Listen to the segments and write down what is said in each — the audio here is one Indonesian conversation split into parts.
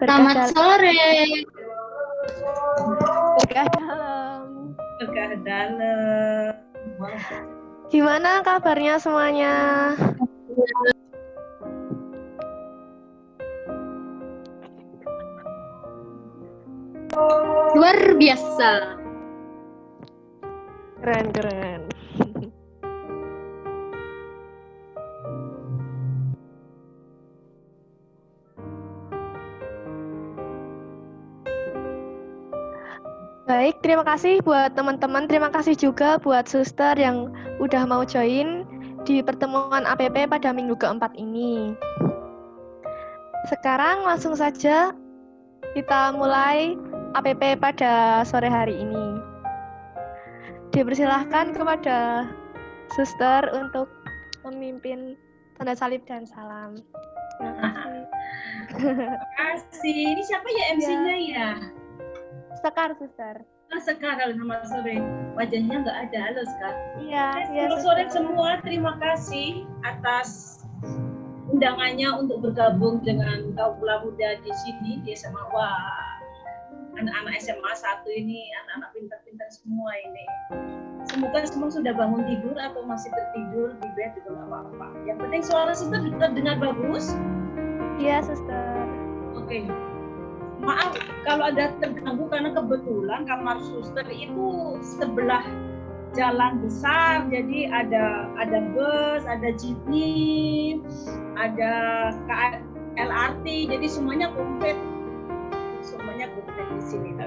Selamat sore. Berkah dalam. Berkah dalam. Gimana kabarnya semuanya? Luar biasa. Keren. Baik, terima kasih buat teman-teman. Terima kasih juga buat suster yang udah mau join di pertemuan APP pada minggu keempat ini. Sekarang langsung saja kita mulai APP pada sore hari ini. Dipersilahkan kepada suster untuk memimpin tanda salib dan salam. Terima kasih. Terima kasih. Ini siapa ya MC-nya ya? Sekar, suster. Sekar, selamat sore. Wajahnya nggak ada, halo Sekar. Iya, Selamat sore semua. Terima kasih atas undangannya untuk bergabung dengan kaum muda di sini di SMA. Wah, anak-anak SMA 1 ini anak-anak pintar-pintar semua ini. Semoga semua sudah bangun tidur atau masih tertidur di bed juga nggak apa-apa. Yang penting suara suster terdengar bagus. Iya, suster. Oke. Maaf kalau ada terganggu karena kebetulan kamar suster itu sebelah jalan besar, jadi ada bus, ada jeepney, ada LRT, jadi semuanya komplit di sini.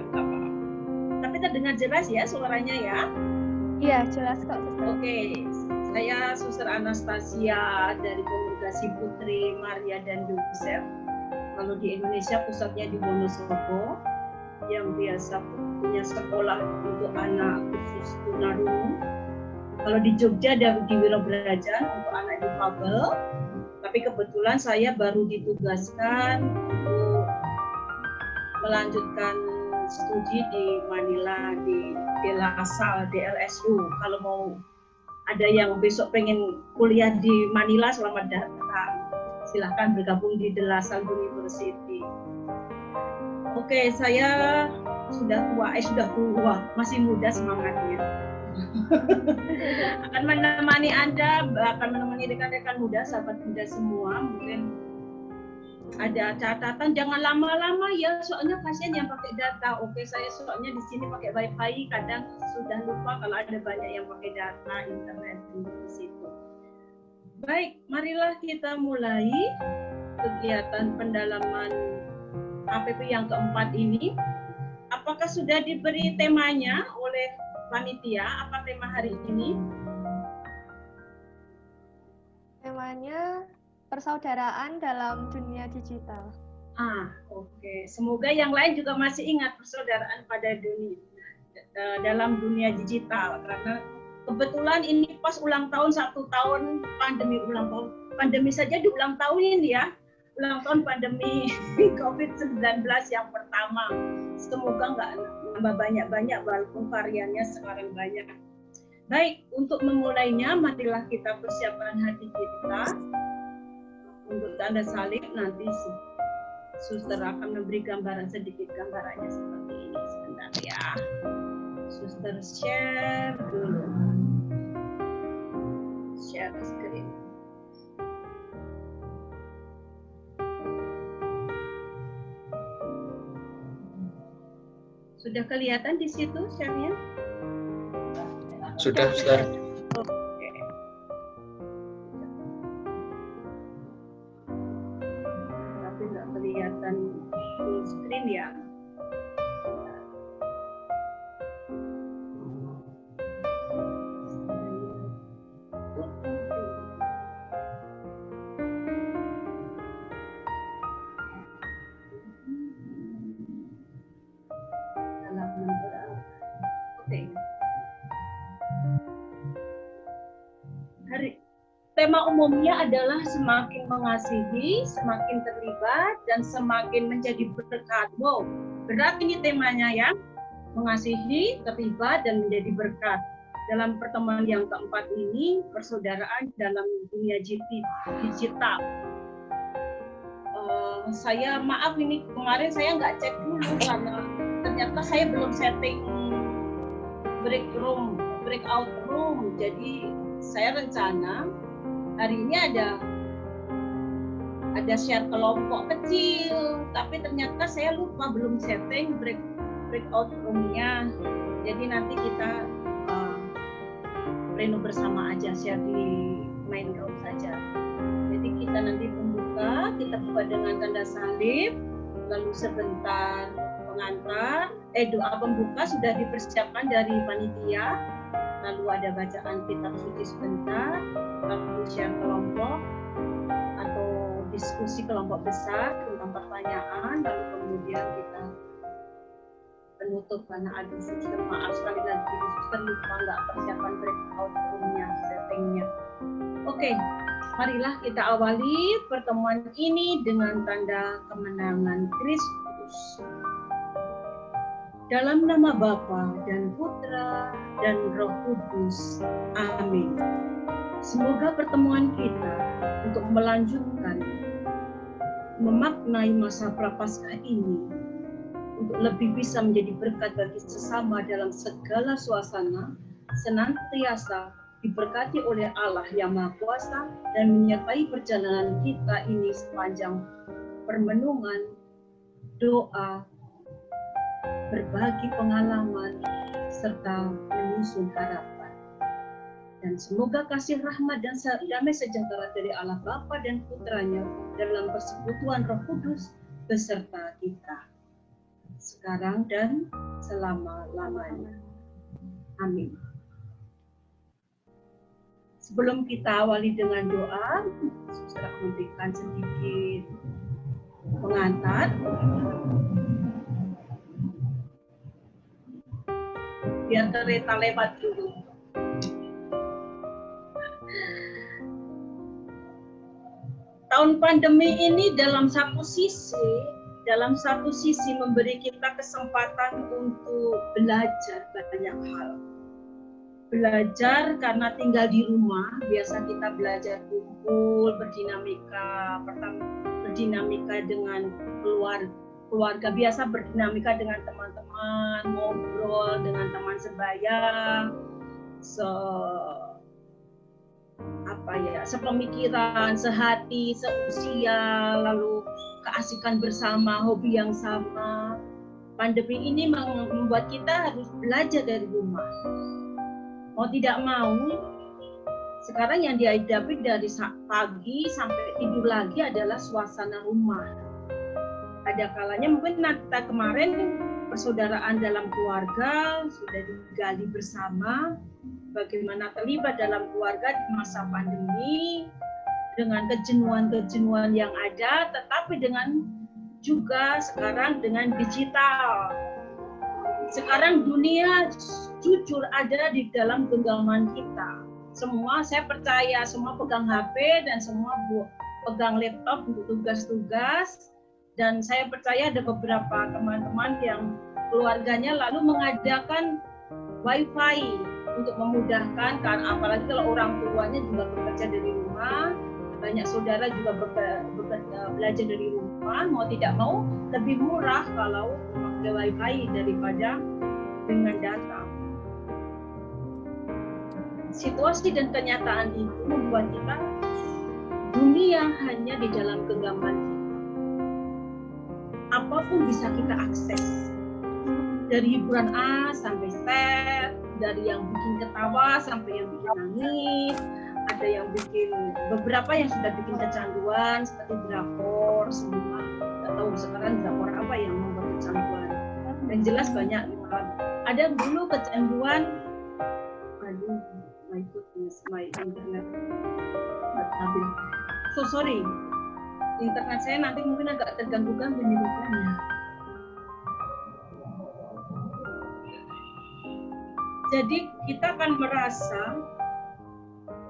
Tapi terdengar jelas ya suaranya ya? Iya, jelas kok, suster. Oke, saya Suster Anastasia dari Kongregasi Putri Maria dan Yosef. Kalau di Indonesia pusatnya di Wonosobo, yang biasa punya sekolah untuk anak khusus tunarungu. Kalau di Jogja ada di Wirobrajan untuk anak difabel. Tapi kebetulan saya baru ditugaskan untuk melanjutkan studi di Manila di De La Salle DLSU. Kalau mau ada yang besok pengen kuliah di Manila, selamat datang. Silahkan bergabung di De La Salle University. Oke, saya sudah tua, masih muda semangatnya. Akan menemani Anda, akan menemani rekan-rekan muda, sahabat muda semua. Mungkin ada catatan, jangan lama-lama ya, soalnya kasihan yang pakai data. Oke, saya soalnya di sini pakai wifi, kadang sudah lupa kalau ada banyak yang pakai data internet di situ. Baik, marilah kita mulai kegiatan pendalaman APP yang keempat ini. Apakah sudah diberi temanya oleh panitia? Apa tema hari ini? Temanya persaudaraan dalam dunia digital. Oke. Semoga yang lain juga masih ingat persaudaraan pada dalam dunia digital, karena kebetulan ini pas ulang tahun 1 tahun pandemi, ulang tahun pandemi saja di ulang tahun ini ya, ulang tahun pandemi COVID-19 yang pertama. Semoga nggak nambah banyak-banyak walaupun variannya sekarang banyak. Baik, untuk memulainya marilah kita persiapkan hati kita untuk tanda salib. Nanti suster akan memberi gambaran sedikit, gambarannya seperti ini. Sebentar ya. Suster share dulu. Share screen. Sudah kelihatan di situ share-nya? Sudah, Suster. Oke. Tapi nggak kelihatan full screen ya. Tema umumnya adalah semakin mengasihi, semakin terlibat, dan semakin menjadi berkat. Wow, berat ini temanya ya. Mengasihi, terlibat, dan menjadi berkat. Dalam pertemuan yang keempat ini, persaudaraan dalam dunia digital. saya maaf ini kemarin saya nggak cek dulu karena ternyata saya belum setting breakout room. Jadi saya rencana hari ini ada share kelompok kecil, tapi ternyata saya lupa belum setting breakout room-nya. Jadi nanti kita reno bersama aja, share di main room saja. Jadi kita nanti kita buka dengan tanda salib, lalu sebentar pengantar, doa pembuka sudah dipersiapkan dari panitia, lalu ada bacaan kitab suci sebentar, lalu share kelompok atau diskusi kelompok besar tentang pertanyaan, lalu kemudian kita penutup karena ada suster, maaf sekali lagi suster lupa nggak persiapan breakout room-nya, settingnya. Oke, marilah kita awali pertemuan ini dengan tanda kemenangan Kristus. Dalam nama Bapa dan Putra dan Roh Kudus. Amin. Semoga pertemuan kita untuk melanjutkan memaknai masa Prapaskah ini untuk lebih bisa menjadi berkat bagi sesama dalam segala suasana, senantiasa diberkati oleh Allah yang Maha Kuasa dan menyertai perjalanan kita ini sepanjang permenungan, doa, berbagi pengalaman, serta menyusun harapan. Dan semoga kasih rahmat dan damai sejahtera dari Allah Bapa dan Putranya dalam persekutuan Roh Kudus beserta kita, sekarang dan selama-lamanya. Amin. Sebelum kita awali dengan doa, saya memberikan sedikit pengantar. Biar kereta lewat dulu. Tahun pandemi ini dalam satu sisi memberi kita kesempatan untuk belajar banyak hal. Belajar karena tinggal di rumah, biasa kita belajar kumpul, berdinamika dengan keluarga, biasa berdinamika dengan teman-teman, ngobrol dengan teman sebaya, sepemikiran, sehati, seusia, lalu keasikan bersama, hobi yang sama. Pandemi ini membuat kita harus belajar dari rumah. Mau tidak mau, sekarang yang dihadapi dari pagi sampai tidur lagi adalah suasana rumah. Ada kalanya mungkin kita kemarin persaudaraan dalam keluarga sudah digali bersama, bagaimana terlibat dalam keluarga di masa pandemi dengan kejenuhan-kejenuhan yang ada, tetapi dengan juga sekarang dengan digital. Sekarang dunia jujur ada di dalam genggaman kita. Semua saya percaya semua pegang HP dan semua pegang laptop untuk tugas-tugas. Dan saya percaya ada beberapa teman-teman yang keluarganya lalu mengadakan WiFi untuk memudahkan, karena apalagi kalau orang tuanya juga bekerja dari rumah, banyak saudara juga belajar dari rumah, mau tidak mau lebih murah kalau pakai WiFi daripada dengan data. Situasi dan kenyataan itu membuat kita dunia hanya di dalam genggaman kita. Apapun bisa kita akses, dari hiburan A sampai Z, dari yang bikin ketawa sampai yang bikin nangis, ada yang bikin, beberapa yang sudah bikin kecanduan seperti drakor, semua nggak tahu sekarang drakor apa yang membuat kecanduan. Dan jelas banyak, ada dulu kecanduan, aduh, my goodness, my internet stabil. So sorry, internet saya nanti mungkin agak terganggu-ganggu penyebutannya. Jadi kita akan merasa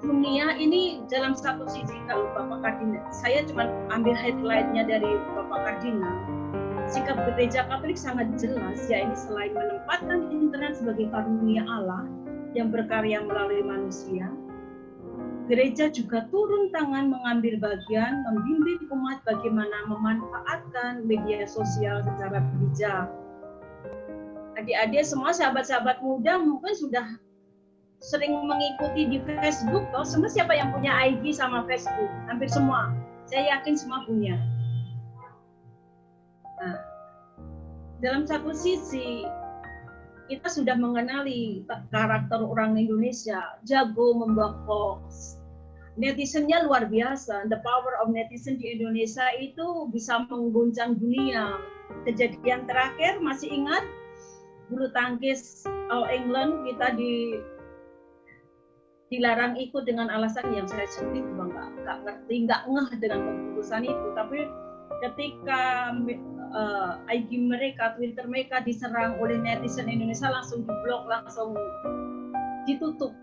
dunia ini dalam satu sisi, kalau Bapak Kardinal, saya cuma ambil headline-nya dari Bapak Kardinal, sikap gereja Katolik sangat jelas, yaitu selain menempatkan internet sebagai karunia Allah yang berkarya melalui manusia, gereja juga turun tangan mengambil bagian, membimbing umat bagaimana memanfaatkan media sosial secara bijak. Adik-adik semua, sahabat-sahabat muda mungkin sudah sering mengikuti di Facebook, toh semua siapa yang punya ID sama Facebook? Hampir semua. Saya yakin semua punya. Nah, dalam satu sisi kita sudah mengenali karakter orang Indonesia, jago membuat hoax. Netizennya luar biasa. The power of netizen di Indonesia itu bisa mengguncang dunia. Kejadian terakhir masih ingat bulu tangkis All England kita dilarang ikut dengan alasan yang saya sendiri juga nggak ngerti, nggak ngeh dengan keputusan itu. Tapi ketika IG mereka, Twitter mereka diserang oleh netizen Indonesia, langsung diblok, langsung ditutup.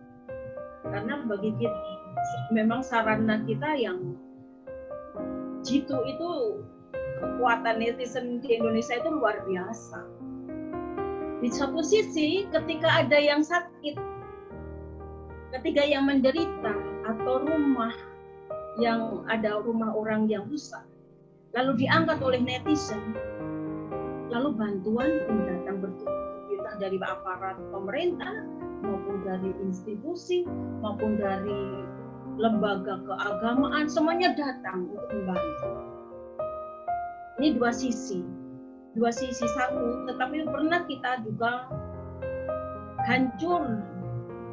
Karena bagi kita memang sarana kita yang jitu itu, kekuatan netizen di Indonesia itu luar biasa. Di satu sisi ketika ada yang sakit, ketika yang menderita, atau rumah orang yang rusak, lalu diangkat oleh netizen, lalu bantuan pun datang bertubi-tubi, entah dari aparat pemerintah, maupun dari institusi, maupun dari lembaga keagamaan, semuanya datang untuk membantu. Ini dua sisi satu, tetapi pernah kita juga hancur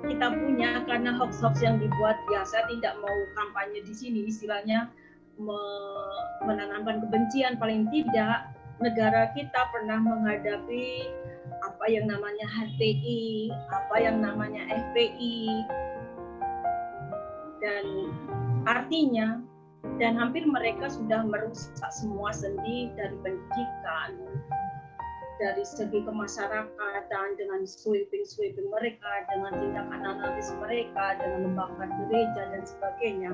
kita punya karena hoax-hoax yang dibuat. Ya, saya tidak mau kampanye di sini, istilahnya menanamkan kebencian. Paling tidak negara kita pernah menghadapi apa yang namanya HTI, apa yang namanya FPI, dan artinya, dan hampir mereka sudah merusak semua sendi dari pendidikan, dari segi kemasyarakatan, dengan sweeping mereka, dengan tindakan analisis mereka, dengan membakar gereja dan sebagainya.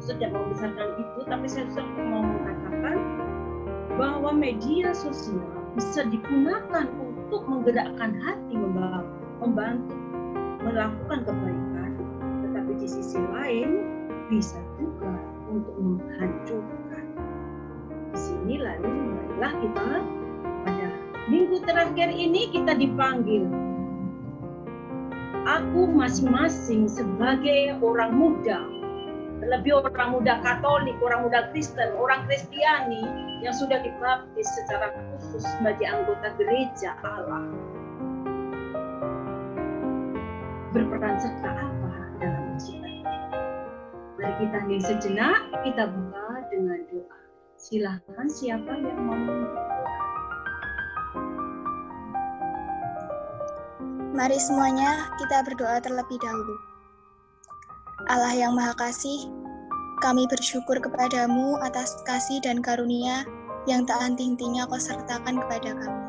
Saya tidak membesarkan itu, tapi saya mau mengatakan bahwa media sosial bisa digunakan untuk menggerakkan hati, membantu melakukan kebaikan, tetapi di sisi lain bisa juga untuk menghancurkan. Di sini lalu marilah kita pada minggu terakhir ini kita dipanggil. Aku masing-masing sebagai orang muda, lebih orang muda Katolik, orang muda Kristen, orang Kristiani yang sudah dibaptis secara khusus sebagai anggota gereja Allah, berperan serta apa dalam musibah ini? Mari kita hening sejenak, kita buka dengan doa. Silakan siapa yang mau berdoa. Mari semuanya kita berdoa terlebih dahulu. Allah yang Maha Kasih, kami bersyukur kepadamu atas kasih dan karunia yang tak henti-hentinya Kau sertakan kepada kami.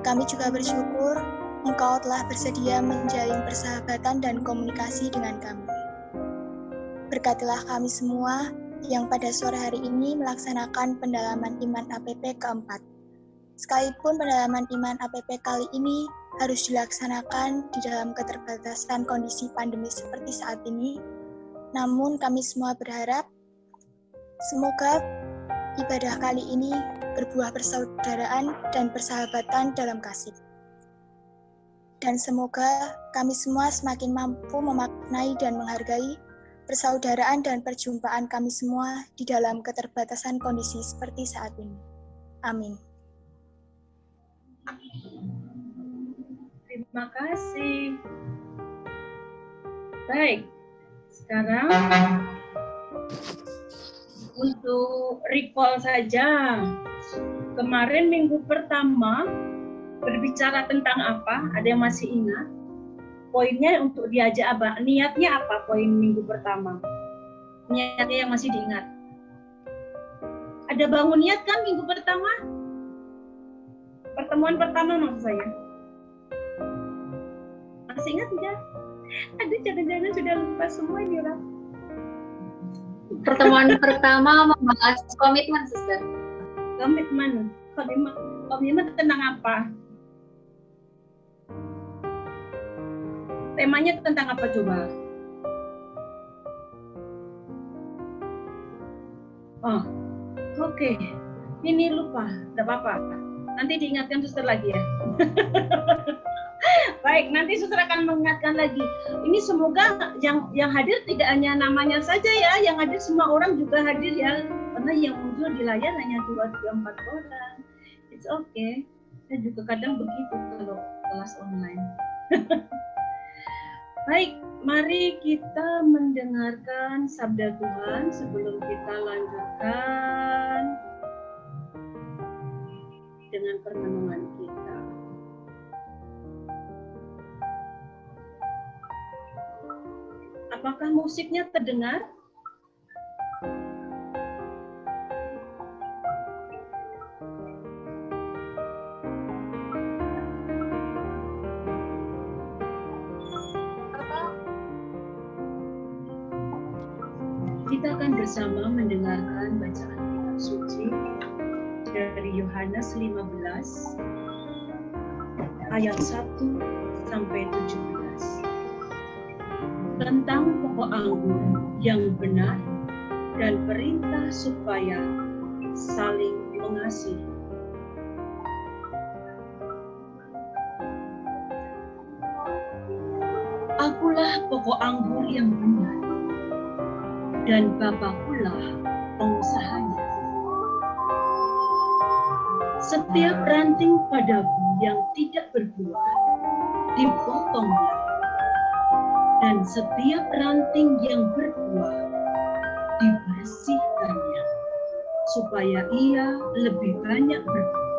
Kami juga bersyukur Engkau telah bersedia menjalin persahabatan dan komunikasi dengan kami. Berkatilah kami semua yang pada sore hari ini melaksanakan pendalaman iman APP keempat. Sekalipun pendalaman iman APP kali ini harus dilaksanakan di dalam keterbatasan kondisi pandemi seperti saat ini, namun kami semua berharap semoga ibadah kali ini berbuah persaudaraan dan persahabatan dalam kasih. Dan semoga kami semua semakin mampu memaknai dan menghargai persaudaraan dan perjumpaan kami semua di dalam keterbatasan kondisi seperti saat ini. Amin. Terima kasih. Baik, sekarang untuk recall saja. Kemarin minggu pertama berbicara tentang apa? Ada yang masih ingat? Poinnya untuk diajak apa? Niatnya apa poin minggu pertama? Niatnya yang masih diingat. Ada bangun niat kan minggu pertama? Pertemuan pertama maksud saya. Masih ingat tidak? Aduh, jangan-jangan sudah lupa semua ini orang. Pertemuan pertama membahas komitmen, Sister. Komitmen tentang apa? Temanya tentang apa coba? Oh, oke. Ini lupa, tidak apa-apa. Nanti diingatkan suster lagi ya. Baik, nanti suster akan mengingatkan lagi. Ini semoga yang hadir tidak hanya namanya saja ya, yang hadir semua orang juga hadir ya. Karena yang muncul di layar hanya 2, 3, 4 orang. It's okay. Saya juga kadang begitu kalau kelas online. Baik, mari kita mendengarkan sabda Tuhan sebelum kita lanjutkan dengan permenungan kita. Apakah musiknya terdengar? Kita akan bersama mendengarkan bacaan kitab suci dari Yohanes 15 ayat 1 sampai 17 tentang pokok anggur yang benar dan perintah supaya saling mengasihi. Akulah pokok anggur yang benar dan Bapa-Kulah pengusahanya. Setiap ranting padaku yang tidak berbuah dipotonglah, dan setiap ranting yang berbuah dibersihkannya, supaya ia lebih banyak berbuah.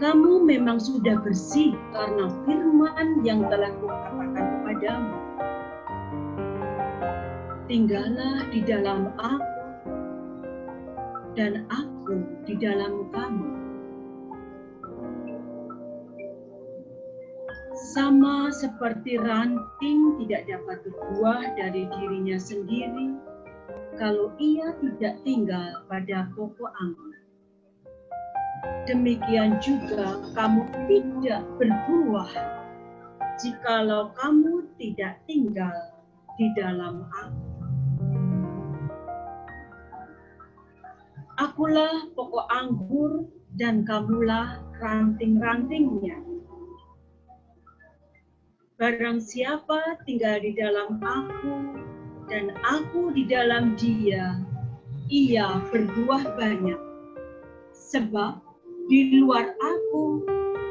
Kamu memang sudah bersih karena firman yang telah kukatakan kepadamu. Tinggallah di dalam aku, dan aku di dalam kamu. Sama seperti ranting tidak dapat berbuah dari dirinya sendiri kalau ia tidak tinggal pada pokok anggur. Demikian juga kamu tidak berbuah jikalau kamu tidak tinggal di dalam aku. Akulah pokok anggur dan kamulah ranting-rantingnya. Barang siapa tinggal di dalam aku dan aku di dalam dia, ia berbuah banyak. Sebab di luar aku,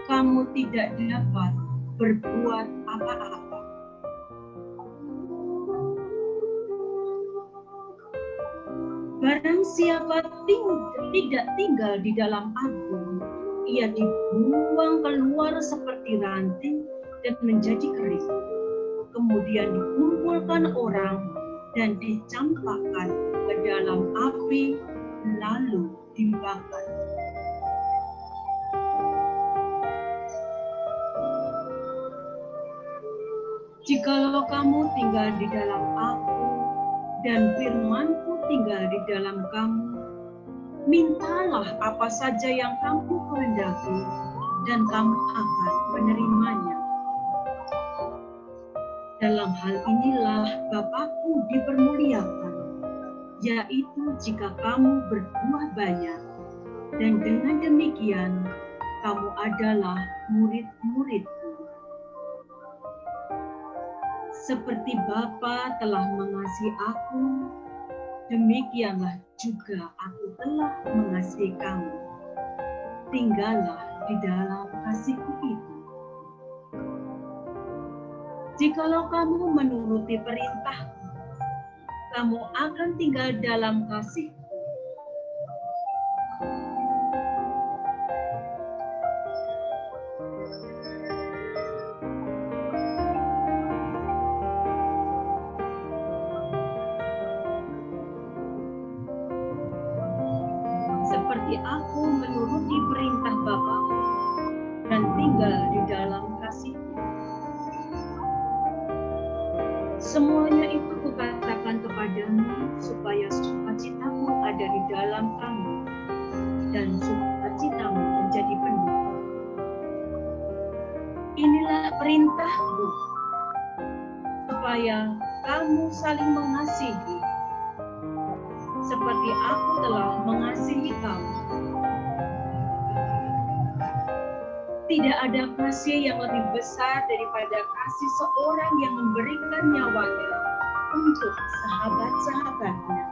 kamu tidak dapat berbuat apa-apa. Barang siapa tidak tinggal di dalam aku, ia dibuang keluar seperti ranting dan menjadi kering. Kemudian dikumpulkan orang dan dicampakkan ke dalam api, lalu dibakar. Jikalau kamu tinggal di dalam aku dan firman-Ku tinggal di dalam kamu, mintalah apa saja yang kamu kehendaki dan kamu akan menerimanya. Dalam hal inilah Bapa-Ku dipermuliakan, yaitu jika kamu berbuah banyak, dan dengan demikian kamu adalah murid-murid-Ku. Seperti Bapa telah mengasihi aku, demikianlah juga aku telah mengasihi kamu. Tinggallah di dalam kasih-Ku itu. Jikalau kamu menuruti perintah-Ku, kamu akan tinggal dalam kasih-Ku. Seperti aku menuruti perintah Bapa-Ku dan tinggal di dalam kasih-Ku. Semuanya itu kukatakan kepadamu supaya sukacitamu ada di dalam kamu dan sukacitamu menjadi penuh. Inilah perintah-Ku, supaya kamu saling mengasihi seperti aku telah mengasihi kamu. Tidak ada kasih yang lebih besar daripada kasih seorang yang memberikan nyawanya untuk sahabat-sahabatnya.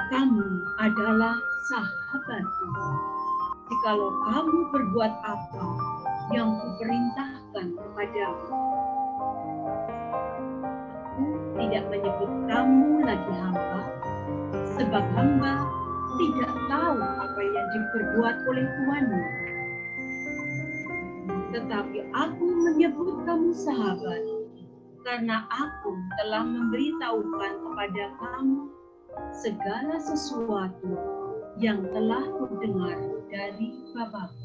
Kamu adalah sahabatku. Jikalau kamu berbuat apa yang kuperintahkan kepadamu. Aku tidak menyebut kamu lagi hamba, sebab hamba tidak tahu apa yang diperbuat oleh tuannya. Tetapi aku menyebut kamu sahabat, karena aku telah memberitahukan kepada kamu segala sesuatu yang telah kudengar dari Bapa-Ku.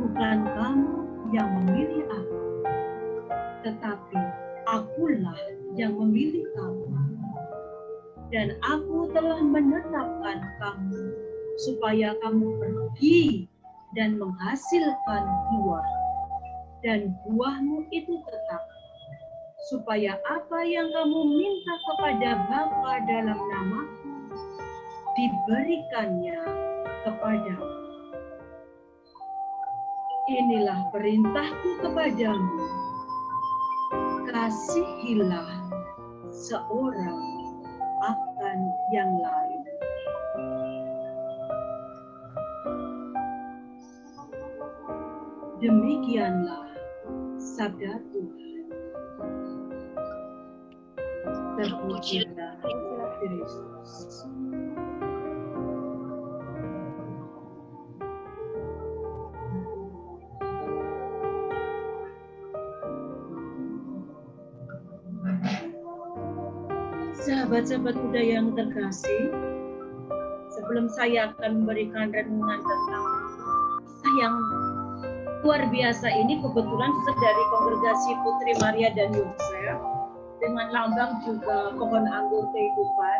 Bukan kamu yang memilih aku, tetapi akulah yang memilih kamu. Dan aku telah menetapkan kamu supaya kamu pergi dan menghasilkan buah, dan buahmu itu tetap, supaya apa yang kamu minta kepada Bapa dalam namaku diberikannya kepadamu. Inilah perintahku kepadamu, kasihilah seorang akan yang lain. Demikianlah sabda Tuhan. Terpujilah Kristus. Sahabat-sahabat muda yang terkasih, sebelum saya akan memberikan renungan tentang kisah yang luar biasa ini, kebetulan dari Kongregasi Putri Maria dan Yosef, dengan lambang juga pohon anggur kehidupan.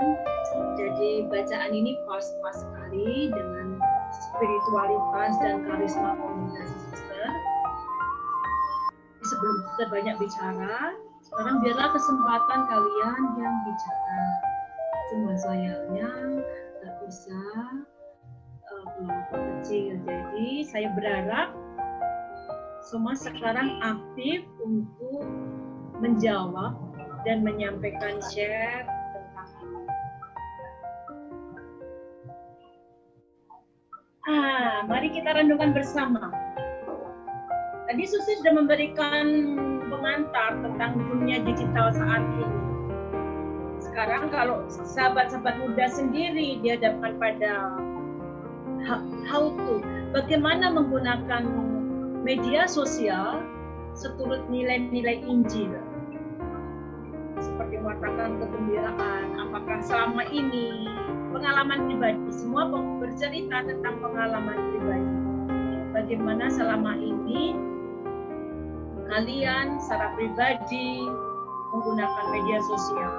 Jadi bacaan ini pas sekali dengan spiritualitas dan karisma komunitas suster. Sebelum kita banyak bicara, sekarang biarlah kesempatan kalian yang bicara. Cuma sayangnya nggak bisa kelompok kecil. Jadi saya berharap semua sekarang aktif untuk menjawab dan menyampaikan share tentang ini. Mari kita renungkan bersama. Tadi Susi sudah memberikan pengantar tentang dunia digital saat ini. Sekarang kalau sahabat-sahabat muda sendiri dihadapkan pada how to, bagaimana menggunakan media sosial seturut nilai-nilai Injil. Seperti mengatakan kegembiraan, apakah selama ini pengalaman pribadi, semua bercerita tentang pengalaman pribadi. Bagaimana selama ini kalian secara pribadi menggunakan media sosial,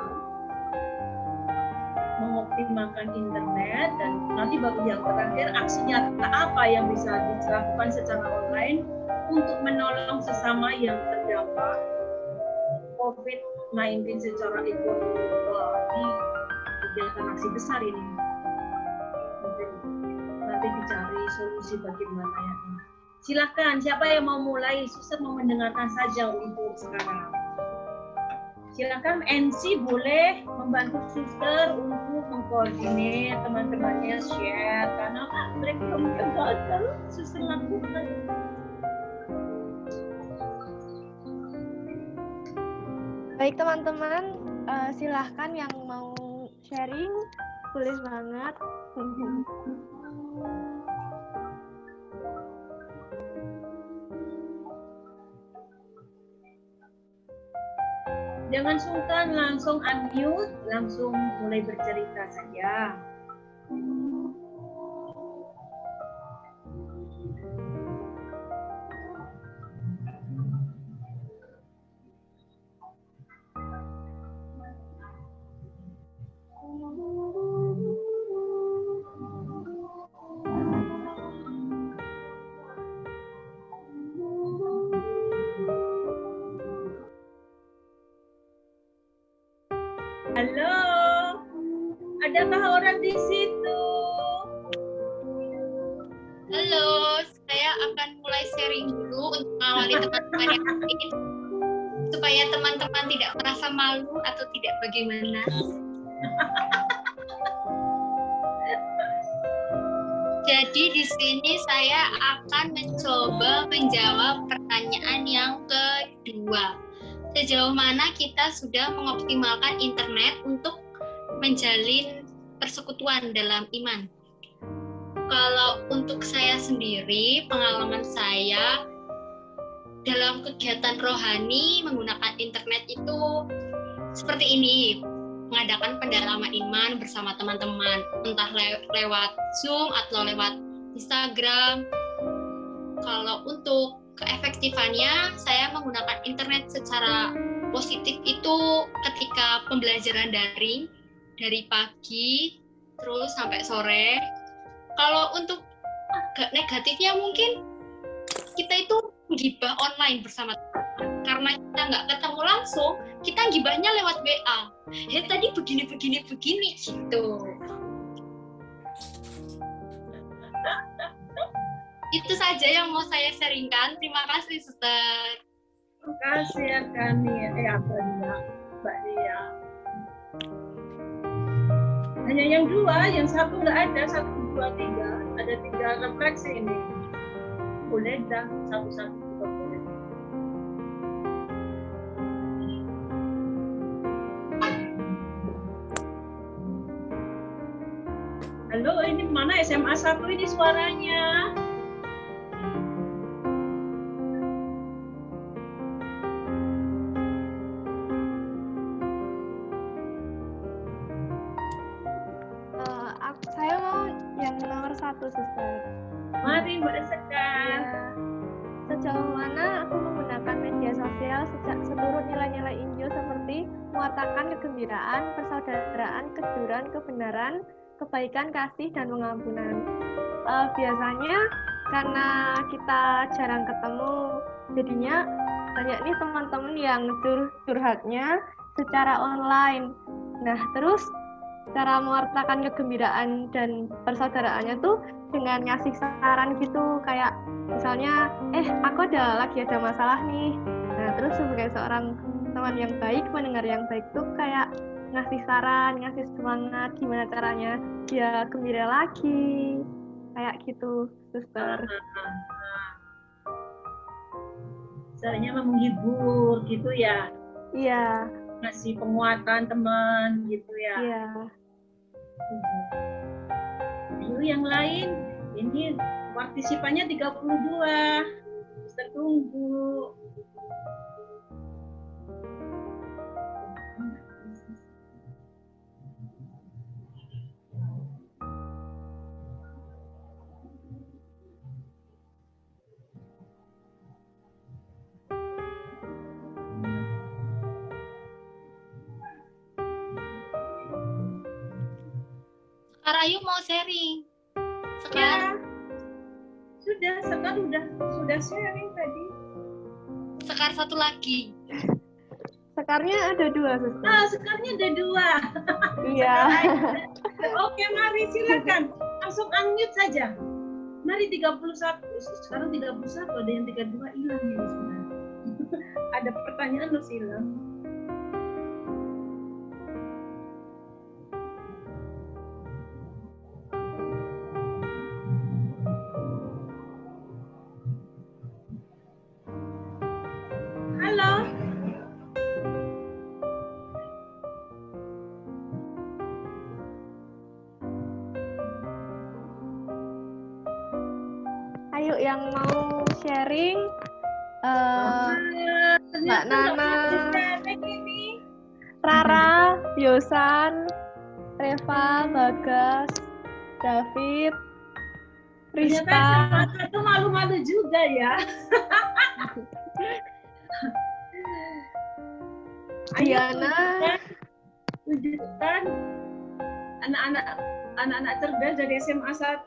mengoptimalkan internet, dan nanti baru yang terakhir aksi nyata apa yang bisa dilakukan secara online untuk menolong sesama yang terdampak COVID-19 secara ekonomi. Wah, ini kegiatan aksi besar ini. Nanti dicari solusi bagaimana ya. Silakan, siapa yang mau mulai? Suster mau mendengarkan saja untuk sekarang. Silakan MC boleh membantu suster untuk mengkoordinir teman-temannya share, karena mereka mungkin gagal suster lakukan. Baik teman-teman, silahkan yang mau sharing, boleh banget. Jangan sungkan, langsung unmute, langsung mulai bercerita saja. Halo, adakah orang di situ? Halo, saya akan mulai sharing dulu untuk mengawali teman-teman yang lain supaya teman-teman tidak merasa malu atau tidak bagaimana. Jadi di sini saya akan mencoba menjawab pertanyaan yang kedua. Sejauh mana kita sudah mengoptimalkan internet untuk menjalin persekutuan dalam iman? Kalau untuk saya sendiri, pengalaman saya dalam kegiatan rohani menggunakan internet itu seperti ini. Mengadakan pendalaman iman bersama teman-teman, entah lewat Zoom atau lewat Instagram. Kalau untuk keefektifannya, saya menggunakan internet secara positif itu ketika pembelajaran daring dari pagi terus sampai sore. Kalau untuk agak negatifnya mungkin kita itu gibah online bersama teman. Karena kita nggak ketemu langsung, kita gibahnya lewat WA. Tadi begini gitu. Itu saja yang mau saya sharingkan. Terima kasih, Suster. Terima kasih ya Kani, Mbak Lia. Hanya yang dua, yang satu nggak ada, 1, 2, 3. Ada 3 refleksi ini. Boleh dah, satu-satu juga boleh. Halo, ini mana SMA 1 ini suaranya? Saya mau yang nomor 1, Suster. Mari Mbak Sekar. Ya. Sejauh mana aku menggunakan media sosial seturut nilai-nilai Injil seperti mewartakan kegembiraan, persaudaraan, kejujuran, kebenaran, kebaikan, kasih, dan pengampunan. Biasanya karena kita jarang ketemu, jadinya banyak nih teman-teman yang curhatnya secara online. Nah, terus cara mewartakan kegembiraan dan persaudaraannya tuh dengan ngasih saran gitu, kayak misalnya aku lagi ada masalah nih. Nah, terus sebagai seorang teman yang baik, mendengar yang baik tuh kayak ngasih saran, ngasih semangat gimana caranya dia gembira lagi, kayak gitu, Suster. Caranya menghibur gitu ya. Iya. Ngasih penguatan teman gitu ya. Iya. Ayo yang lain, ini partisipannya 32. Kita tunggu. Sekar Ayu mau sharing. Ya, sudah, Sekar sudah sharing tadi. Sekar satu lagi. Sekarnya ada 2, Suster. Sekarnya ada 2. Iya. Oke, mari silakan. Langsung unmute saja. Mari 31. Sekarang 31, ada yang 32 hilang ya, sebenarnya. Ada pertanyaan loh hilang. Halo. Ayo yang mau sharing, Mbak Nana, Rara, Yosan, Reva, Bagas, David, Rista. Itu malu-malu juga ya. Diana, tunjukkan anak-anak cerdas dari SMA 1.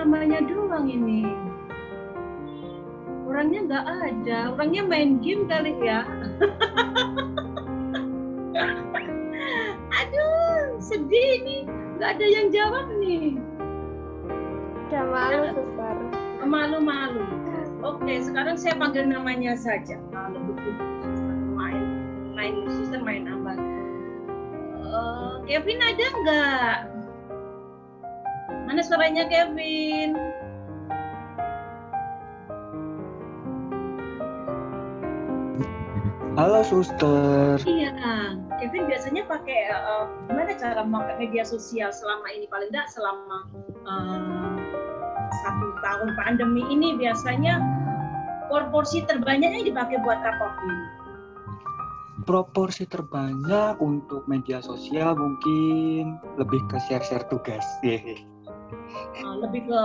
namanya doang ini. Orangnya nggak ada, orangnya main game kali ya. Aduh, sedih nih, nggak ada yang jawab nih. Udah malu, Suster. Malu-malu. Oke, sekarang saya panggil namanya saja. Kalau begitu, Suster main apa? Kevin ada nggak? Mana suaranya Kevin? Halo Suster. Iya, Kevin biasanya pakai gimana cara memakai media sosial selama ini, paling tidak selama 1 tahun pandemi ini biasanya proporsi terbanyaknya dipakai buat apa, Vin? Proporsi terbanyak untuk media sosial mungkin lebih ke share-share tugas. Lebih ke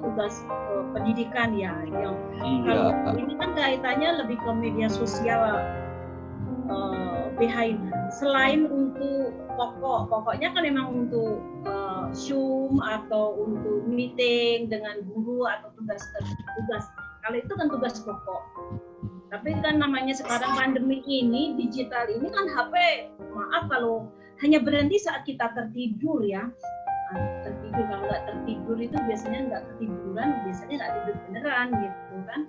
tugas pendidikan ya. Yang Iya. kalau ini kan kaitannya lebih ke media sosial behind. Selain untuk pokoknya kan memang untuk Zoom atau untuk meeting dengan guru atau tugas. Kalau itu kan tugas pokok. Tapi kan namanya sekarang pandemi ini, digital ini kan HP, maaf kalau hanya berhenti saat kita tertidur ya. Tertidur, kalau nggak tertidur itu biasanya nggak ketiduran, biasanya nggak tidur beneran gitu kan.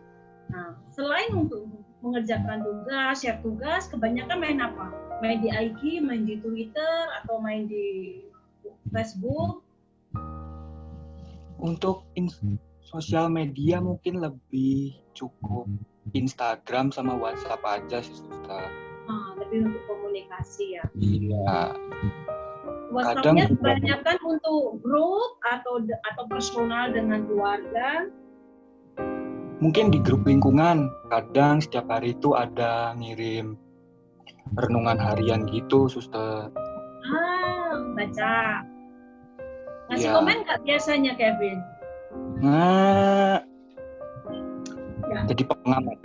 Nah, selain untuk mengerjakan tugas, share tugas, kebanyakan main apa? Main di IG, main di Twitter, atau main di Facebook? Untuk sosial media mungkin lebih cukup Instagram sama WhatsApp aja sih, Suster. Lebih untuk komunikasi ya. Iya. WhatsApp-nya kebanyakan untuk grup atau personal dengan keluarga. Mungkin di grup lingkungan, kadang setiap hari itu ada ngirim renungan harian gitu, Suster. Baca. Ngasih Ya. komen nggak biasanya, Kevin? Nah, Ya. jadi pengamat.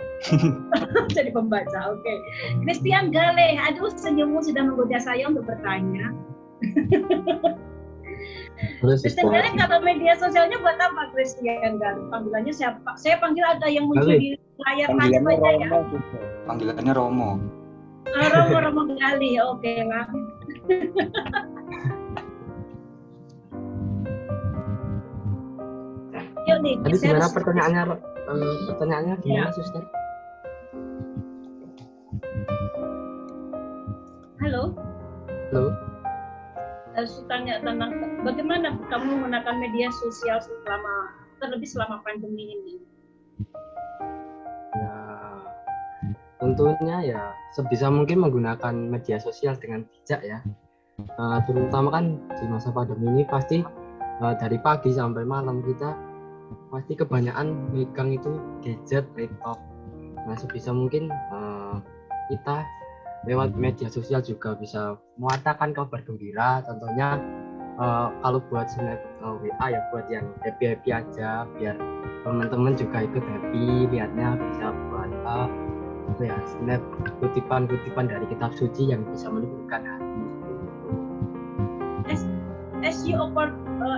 Jadi pembaca, oke. Christian Gale, aduh senyummu sudah menggoda saya untuk bertanya. Christian Gale, kalau media sosialnya buat apa Christian Gale? Panggilannya siapa? Saya panggil ada yang muncul di layar kaca aja ya. Panggilannya Romo. Romo Gale, oke lah. Yuk nih, Tadi gimana pertanyaannya gimana, Ya. Suster? Halo. Halo. Tanya tentang bagaimana kamu menggunakan media sosial terlebih selama pandemi ini. Ya, tentunya ya sebisa mungkin menggunakan media sosial dengan bijak ya. Terutama kan di masa pandemi ini pasti dari pagi sampai malam kita pasti kebanyakan megang itu gadget, laptop. Nah, sebisa mungkin kita lewat media sosial juga bisa mewartakan kabar gembira. Contohnya kalau buat snap WA ya buat yang happy aja, biar teman-teman juga ikut happy lihatnya, bisa buat snap kutipan dari kitab suci yang bisa menimbulkan hati. As you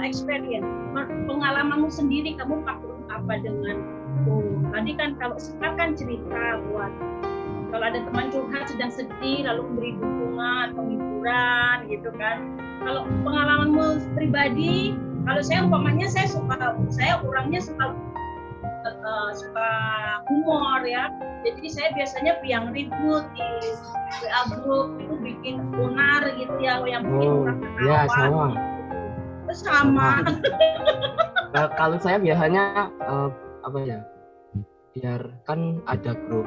experience, pengalamanmu sendiri, kamu pakai apa dengan tadi kan kalau sekarang kan cerita buat kalau ada teman curhat sedang sedih lalu memberi dukungan, penghiburan gitu kan. Kalau pengalamanmu pribadi, kalau saya umpamanya saya orangnya suka humor ya. Jadi saya biasanya yang ribut di WA group itu bikin unar gitu ya, yang bikin orang ketawa. Ya sama. Sama. Kalau saya biasanya biar kan ada grup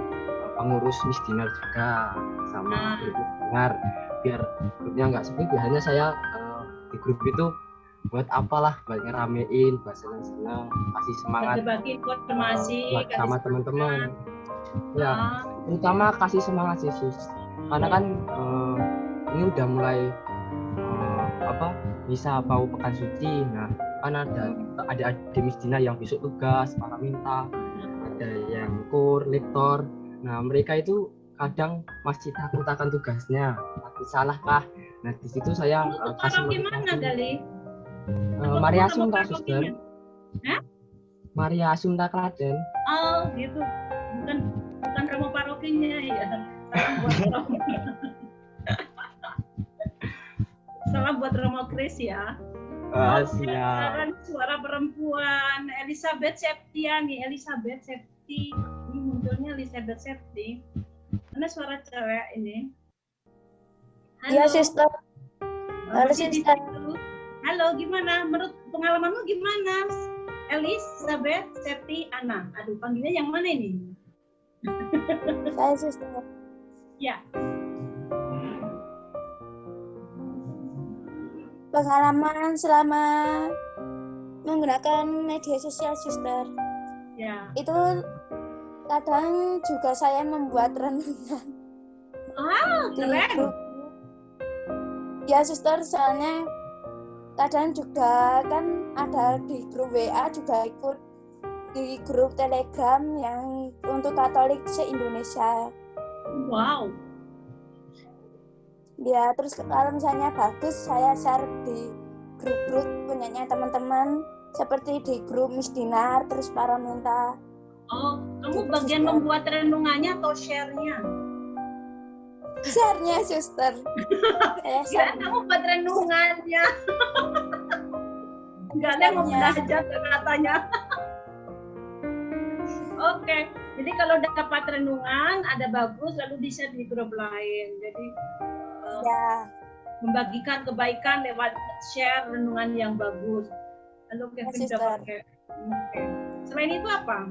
pengurus misdinar juga sama grup misdinar, biar grupnya nggak sepi, biasanya saya di grup itu buat apalah, buat ngeramein, buat senang-senang, kasih semangat, berbagi informasi buat sama teman-teman. Ya, terutama kasih semangat sih, Sus. Karena kan ini udah mulai bisa bau pekan suci. Nah, kan ada adik misdinar yang besok tugas para minta, ada yang lektor. Nah, mereka itu kadang masih takut akan tugasnya, takut salah kah. Nah, di situ saya kasih gimana kali? Maria Sungka, Suster. Maria Assunta Klaten. Oh gitu, bukan Romo parokinya ya. Salam buat Romo Kris ya. Siap. Suara perempuan Elizabeth Septiani, Elizabeth Septi. Ini munculnya Elizabeth Septi. Mana suara cewek ini? Halo. Iya, Sister. Halo, Masih di Sister. situ. Halo, gimana? Menurut pengalamanmu gimana? Elizabeth Septi Ana. Aduh, panggilnya yang mana ini? Saya Sister. Ya. Pengalaman selama menggunakan media sosial, Sister. Ya. Itu kadang juga saya membuat renungan. Wow, di keren. grup. Ya, Sister, soalnya kadang juga kan ada di grup WA, juga ikut di grup Telegram yang untuk Katolik se-Indonesia. Wow. Ya, terus kalau misalnya bagus, saya share di grup-grup punyanya teman-teman, seperti di grup Miss Dinar, terus Paraminta. Oh, kamu bagian membuat renungannya atau share-nya? Share-nya, Suster. Saya Kira share. kamu buat renungannya. Enggak ada yang mau belajar katanya. Oke, jadi kalau dapat renungan, ada bagus, lalu di-share di grup lain. Jadi Ya, membagikan kebaikan lewat share renungan yang bagus. Lalu Kevin Sister. juga pakai. Oke. Selain itu apa?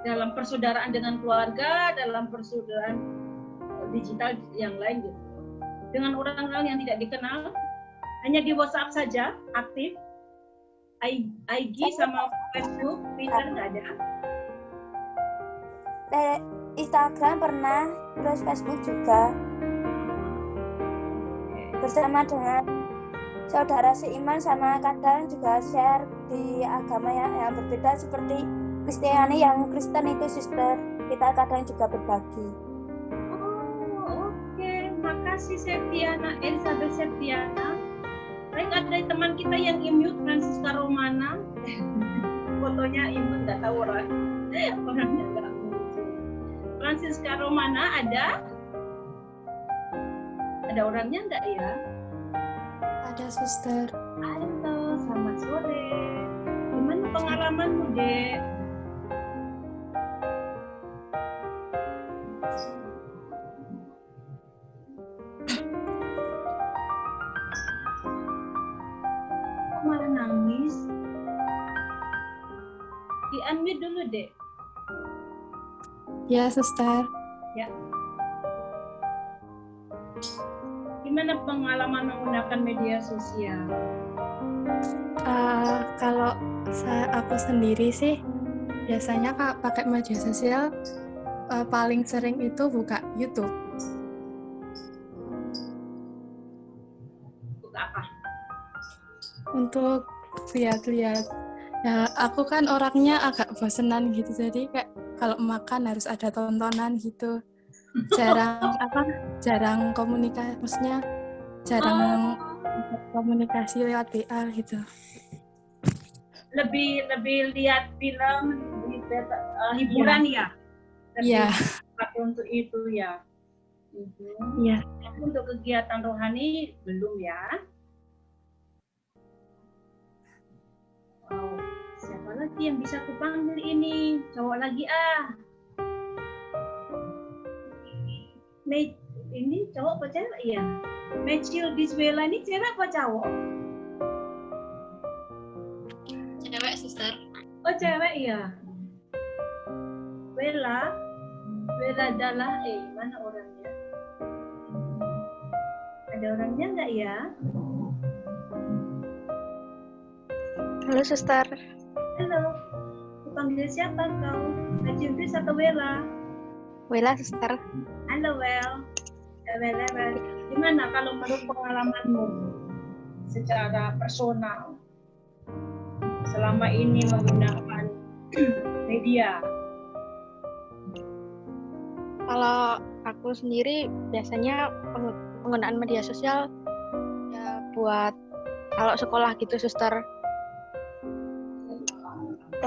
Dalam persaudaraan dengan keluarga, dalam persaudaraan digital yang lain gitu. Dengan orang-orang yang tidak dikenal, hanya di WhatsApp saja aktif. IG sama Facebook, Twitter nggak ada. Instagram pernah, terus Facebook juga. Bersama dengan saudara seiman, sama kadang juga share di agama yang berbeda seperti Kristiani yang Kristen itu, Sister. Kita kadang juga berbagi. Oh, oke. Makasih Septiana, Elizabeth Septiana. Baik, ada teman kita yang immune, Francisca Romana. Fotonya immune, nggak tahu orangnya nggak muncul. Francisca Romana ada? Ada orangnya nggak ya? Ada, Suster. Halo, selamat sore. Gimana pengalamanmu, Dek? Kok malah nangis? Di-unmute dulu, Dek. Ya, Suster. Ya. Gimana pengalaman menggunakan media sosial? Kalau aku sendiri sih, biasanya pakai media sosial paling sering itu buka YouTube. Buka apa? Untuk lihat-lihat. Ya, aku kan orangnya agak bosenan gitu, jadi kayak kalau makan harus ada tontonan gitu. Jarang komunikasi, maksudnya jarang komunikasi lewat WA gitu. Lebih lihat film, hiburan ya? Iya. Pakai untuk itu ya? Iya. Untuk kegiatan rohani belum ya? Wow, siapa lagi yang bisa kupanggil ini? Cowok lagi ah. Ini cowok apa cewek ya? Matthew Diswela ini cewek apa cowok? Cewek, Suster. Oh cewek ya. Wela adalah mana orangnya? Ada orangnya nggak ya? Halo, Suster. Halo. Dipanggil siapa kau? Matthew Dis atau Wela? Wela, Suster. Halo Wel. Wel. Gimana kalau menurut pengalamanmu secara personal selama ini menggunakan media? Kalau aku sendiri biasanya penggunaan media sosial ya buat kalau sekolah gitu, Suster.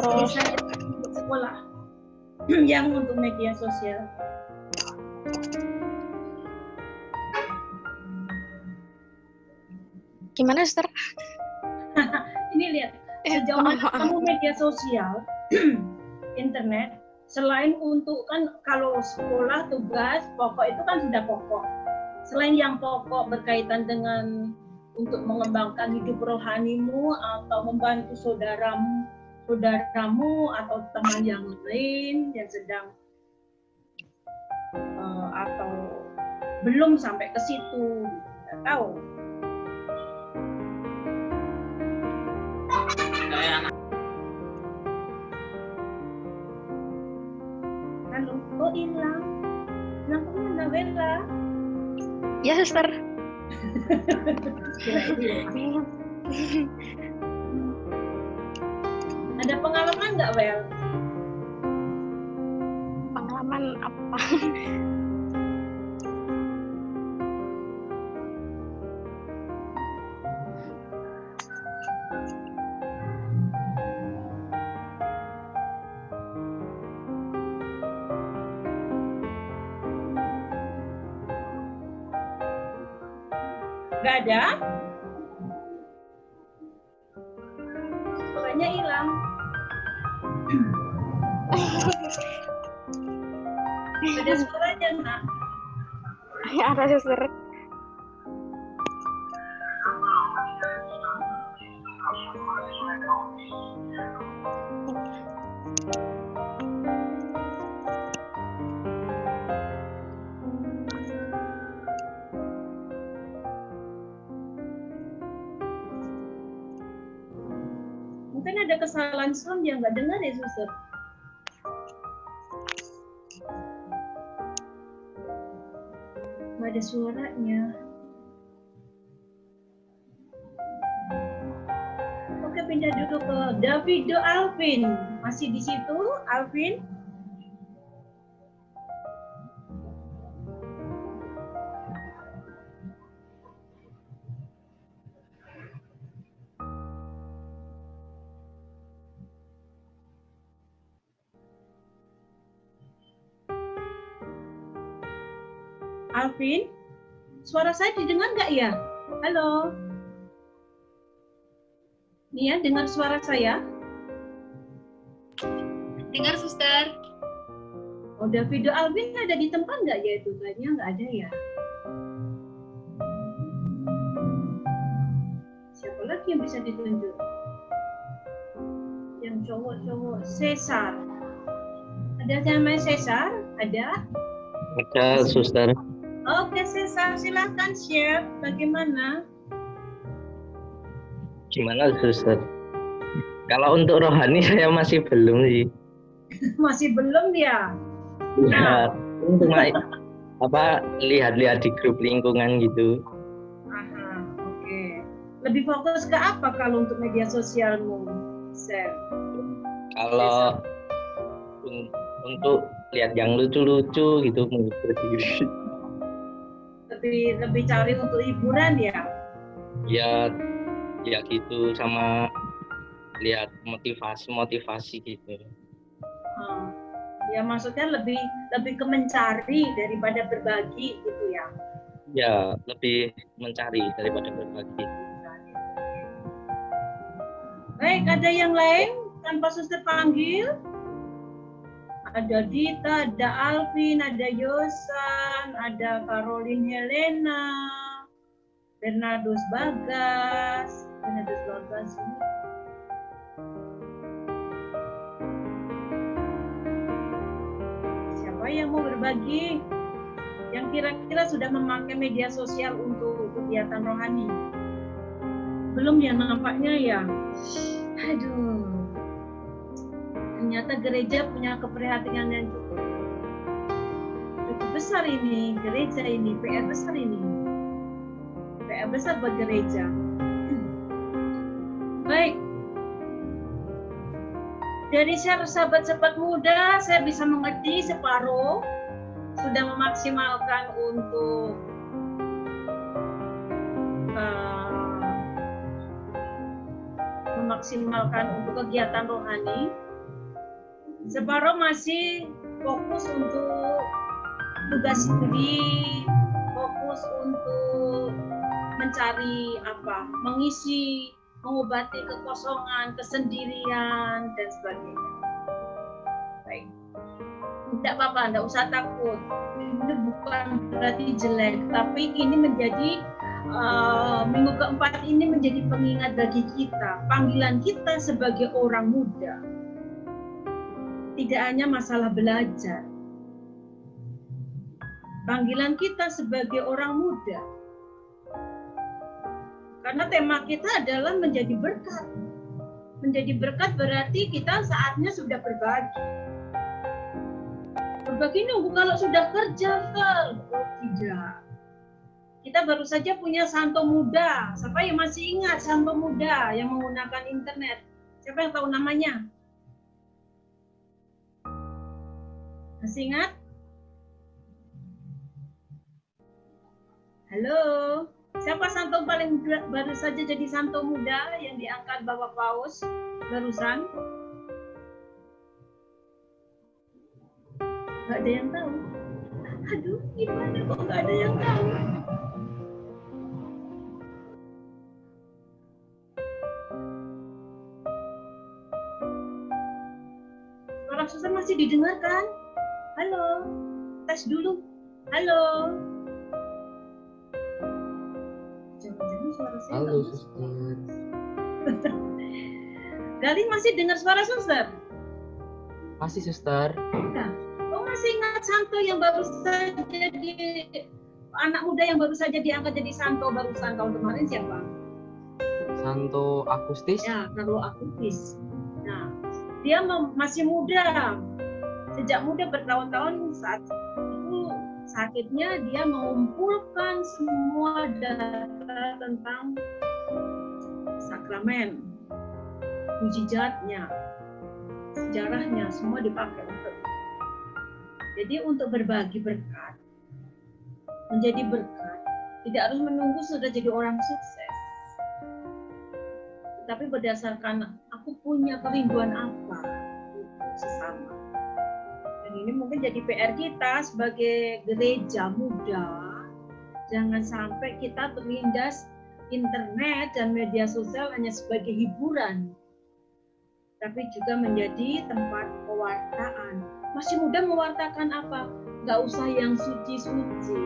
Jadi Terus saya untuk sekolah yang untuk media sosial. Gimana, Suster? Ini lihat, sejauh mana kamu media sosial, internet, selain untuk kan kalau sekolah tugas pokok itu kan sudah pokok. Selain yang pokok berkaitan dengan untuk mengembangkan hidup rohanimu atau membantu saudaramu atau teman yang lain yang sedang atau belum sampai ke situ, tidak tahu. Halo, oh hilang kemana Bella? Ya, Suster. Ada pengalaman nggak, Wel? Pengalaman apa? Nggak ada? Suaranya hilang. Ada suaranya, Nak? Ya, ada, Suster. Mungkin ada kesalahan sound yang nggak dengar ya, Suster? Nggak ada suaranya. Oke, pindah dulu ke Davido Alvin. Masih di situ, Alvin? Alvin, suara saya didengar nggak ya? Halo? Nia, dengar suara saya? Dengar, Suster. Oh, Davido Alvin ada di tempat nggak ya itu? Kayaknya nggak ada ya. Siapa lagi yang bisa ditunjuk? Yang cowok-cowok, Cesar. Ada yang namanya Cesar? Ada? Ada, Suster. Oke, Cesar, silahkan share bagaimana? Gimana, Suster? Kalau untuk rohani saya masih belum sih. Masih belum ya? Ya, cuma lihat-lihat di grup lingkungan gitu. Aha, oke. Lebih fokus ke apa kalau untuk media sosialmu, Sam? Kalau untuk lihat yang lucu-lucu gitu menghibur diri. Lebih cari untuk hiburan ya? Ya gitu, sama lihat motivasi gitu. Ya maksudnya lebih ke mencari daripada berbagi gitu ya? Ya, lebih mencari daripada berbagi. Baik, ada yang lain tanpa Suster panggil? Ada Dita, ada Alvin, ada Yosan, ada Caroline Helena, Bernardus Bagas ini. Siapa yang mau berbagi? Yang kira-kira sudah memakai media sosial untuk kegiatan rohani? Belum ya nampaknya ya? Aduh. Ternyata gereja punya keprihatinan yang cukup besar ini, gereja ini, PR besar ini. PR besar buat gereja. Baik. Dari sahabat-sahabat muda, saya bisa mengerti separuh sudah memaksimalkan untuk kegiatan rohani. Separuh masih fokus untuk tugas studi, fokus untuk mencari mengisi, mengobati kekosongan, kesendirian, dan sebagainya. Baik. Tidak apa-apa, tidak usah takut. Ini bukan berarti jelek, tapi ini menjadi minggu keempat ini menjadi pengingat bagi kita, panggilan kita sebagai orang muda. Tidak hanya masalah belajar. Panggilan kita sebagai orang muda. Karena tema kita adalah menjadi berkat. Menjadi berkat berarti kita saatnya sudah berbagi. Berbagi nunggu kalau sudah kerja, tidak. Kita baru saja punya Santo Muda. Siapa yang masih ingat Santo Muda yang menggunakan internet? Siapa yang tahu namanya? Masih ingat? Halo, siapa Santo paling baru saja jadi Santo Muda yang diangkat Bapak Paus barusan? Gak ada yang tahu. Aduh, gimana kok gak ada yang tahu? Suara susah masih didengarkan? Halo, tes dulu. Halo. Jangan-jangan suara saya Halo, bagus. Suster. Galih masih dengar suara suster? Masih, Suster. Nah, masih ingat Santo yang baru saja anak muda yang baru saja diangkat jadi Santo barusan tahun kemarin siapa? Santo Agustus. Ya, Carlo Acutis. Nah, dia masih muda. Sejak muda bertahun-tahun saat itu sakitnya dia mengumpulkan semua data tentang sakramen, mujizatnya, sejarahnya semua dipakai untuk. Jadi untuk berbagi berkat, menjadi berkat, tidak harus menunggu sudah jadi orang sukses. Tetapi berdasarkan aku punya kerinduan apa untuk sesama. Dan ini mungkin jadi PR kita sebagai gereja muda. Jangan sampai kita terlindas internet dan media sosial hanya sebagai hiburan. Tapi juga menjadi tempat pewartaan. Masih muda mewartakan apa? Nggak usah yang suci-suci.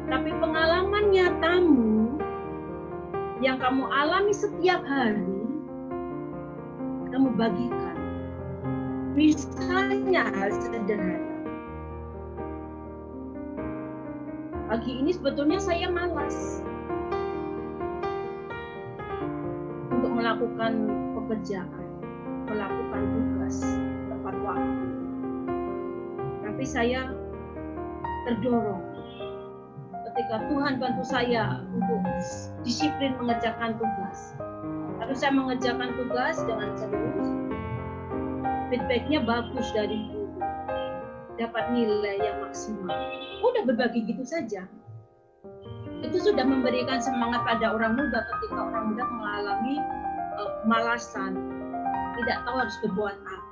Tapi pengalaman nyatamu yang kamu alami setiap hari, kamu bagikan. Misalnya hal sederhana. Pagi ini sebetulnya saya malas untuk melakukan pekerjaan, melakukan tugas tepat waktu. Tapi saya terdorong ketika Tuhan bantu saya untuk disiplin mengerjakan tugas. Lalu saya mengerjakan tugas dengan serius, feedbacknya bagus dari guru, dapat nilai yang maksimal. Udah berbagi gitu saja. Itu sudah memberikan semangat pada orang muda ketika orang muda mengalami kemalasan, tidak tahu harus berbuat apa.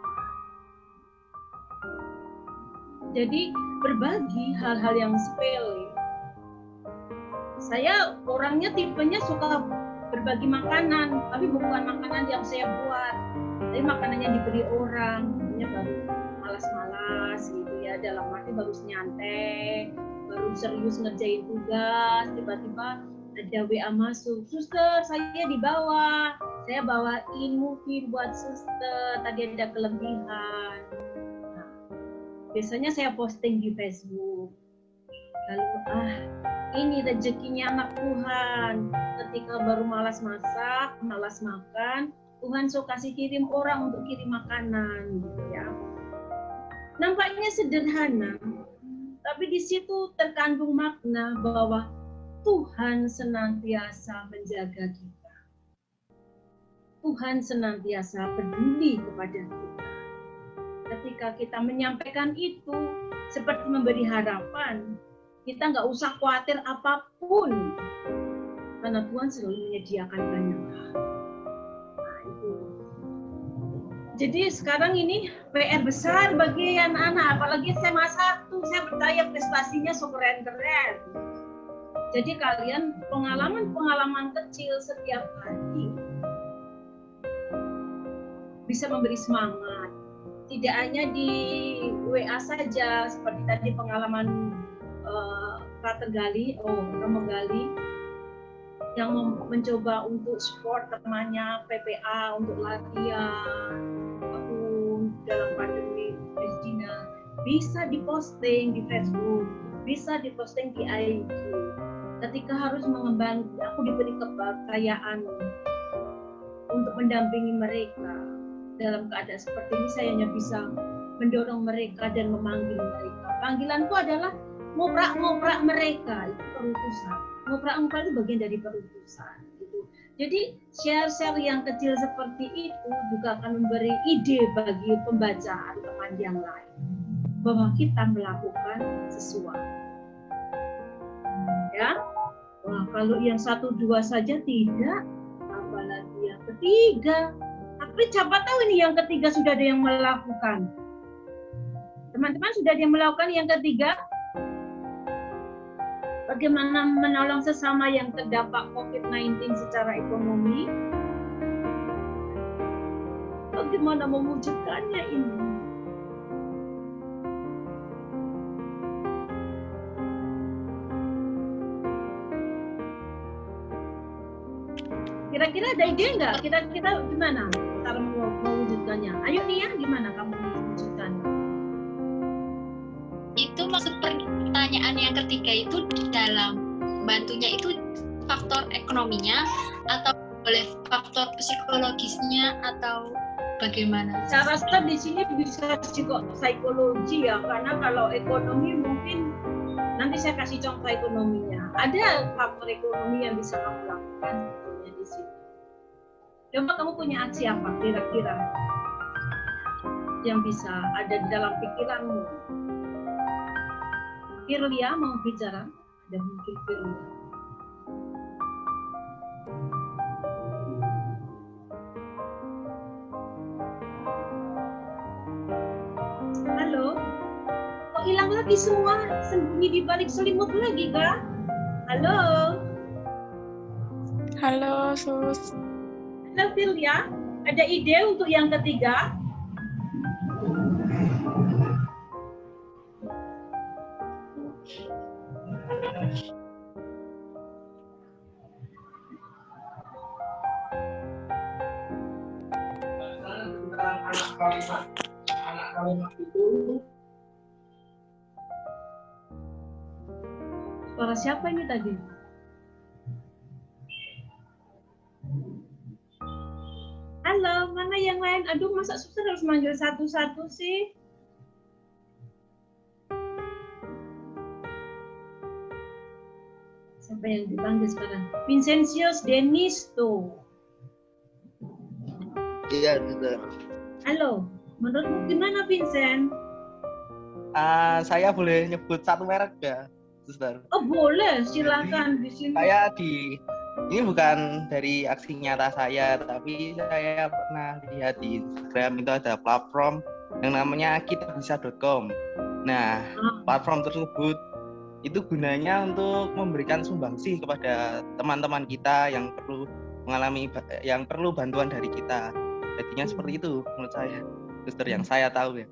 Jadi berbagi hal-hal yang sepele. Saya orangnya tipenya suka berbagi makanan, tapi bukan makanan yang saya buat. Tapi makanan yang diberi orang, makanya baru malas-malas gitu ya, dalam arti baru nyantai, baru serius ngerjain tugas, tiba-tiba ada WA masuk, suster saya di bawah, saya bawain movie buat suster, tadi ada kelebihan. Biasanya saya posting di Facebook. Lalu ini rezekinya anak Tuhan. Ketika baru malas masak, malas makan, Tuhan so kasih kirim orang untuk kirim makanan gitu ya. Nampaknya sederhana, tapi di situ terkandung makna bahwa Tuhan senantiasa menjaga kita. Tuhan senantiasa peduli kepada kita. Ketika kita menyampaikan itu seperti memberi harapan, kita nggak usah khawatir apapun, karena Tuhan selalu menyediakan banyak hal. Nah, itu. Jadi sekarang ini PR besar bagi anak-anak, apalagi SMA 1, saya percaya prestasinya keren-keren. Jadi kalian pengalaman-pengalaman kecil setiap hari bisa memberi semangat. Tidak hanya di WA saja, seperti tadi pengalaman Frater Gali, Romo Gali, yang mencoba untuk support temannya PPA untuk latihan dalam pandemi Dina, bisa diposting di Facebook, bisa diposting di IG. Ketika harus mengembang, aku diberi kepercayaan untuk mendampingi mereka dalam keadaan seperti ini. Saya hanya bisa mendorong mereka dan memanggil mereka. Panggilanku adalah ngoprak-ngoprak mereka, itu perutusan. Ngoprak-ngoprak itu bagian dari perutusan. Gitu. Jadi share-share yang kecil seperti itu juga akan memberi ide bagi pembacaan teman yang lain bahwa kita melakukan sesuatu. Ya, wah, kalau yang 1-2 saja tidak, apalagi yang ketiga. Tapi siapa tahu ini yang ketiga sudah ada yang melakukan. Teman-teman sudah ada yang melakukan yang ketiga? Bagaimana menolong sesama yang terdampak COVID-19 secara ekonomi? Bagaimana mewujudkannya ini? Kira-kira ada ide nggak? Kita gimana cara mewujudkannya? Ayo Nia, gimana kamu mewujudkannya? Itu maksud pertanyaan yang ketiga itu di dalam bantunya itu faktor ekonominya atau boleh faktor psikologisnya atau bagaimana? Saya rasa di sini bisa psikologi ya, karena kalau ekonomi mungkin nanti saya kasih contoh ekonominya. Ada faktor ekonomi yang bisa kamu lakukan sebetulnya di sini. Coba kamu punya aksi apa kira-kira yang bisa ada di dalam pikiranmu? Firlia mau bicara? Ada mungkin Firlia. Halo? Kok hilang lagi semua? Sembunyi di balik selimut lagi, Kak? Halo? Halo, Sus. Halo, Firlia. Ada ide untuk yang ketiga? Anak kalimat itu Suara siapa ini tadi? Halo, mana yang lain? Aduh, masa susah harus manggil satu-satu sih? Siapa yang dipanggil sekarang? Vincentius Denis tuh. Iya, betul. Halo, menurutmu gimana Vincent? Saya boleh nyebut satu merek ya, Suster? Oh boleh, silakan di sini. Ini bukan dari aksi nyata saya, tapi saya pernah lihat di Instagram itu ada platform yang namanya kitabisa.com. Nah, platform tersebut itu gunanya untuk memberikan sumbangsih kepada teman-teman kita yang perlu bantuan dari kita. Jadinya seperti itu menurut saya, Suster, yang saya tahu ya.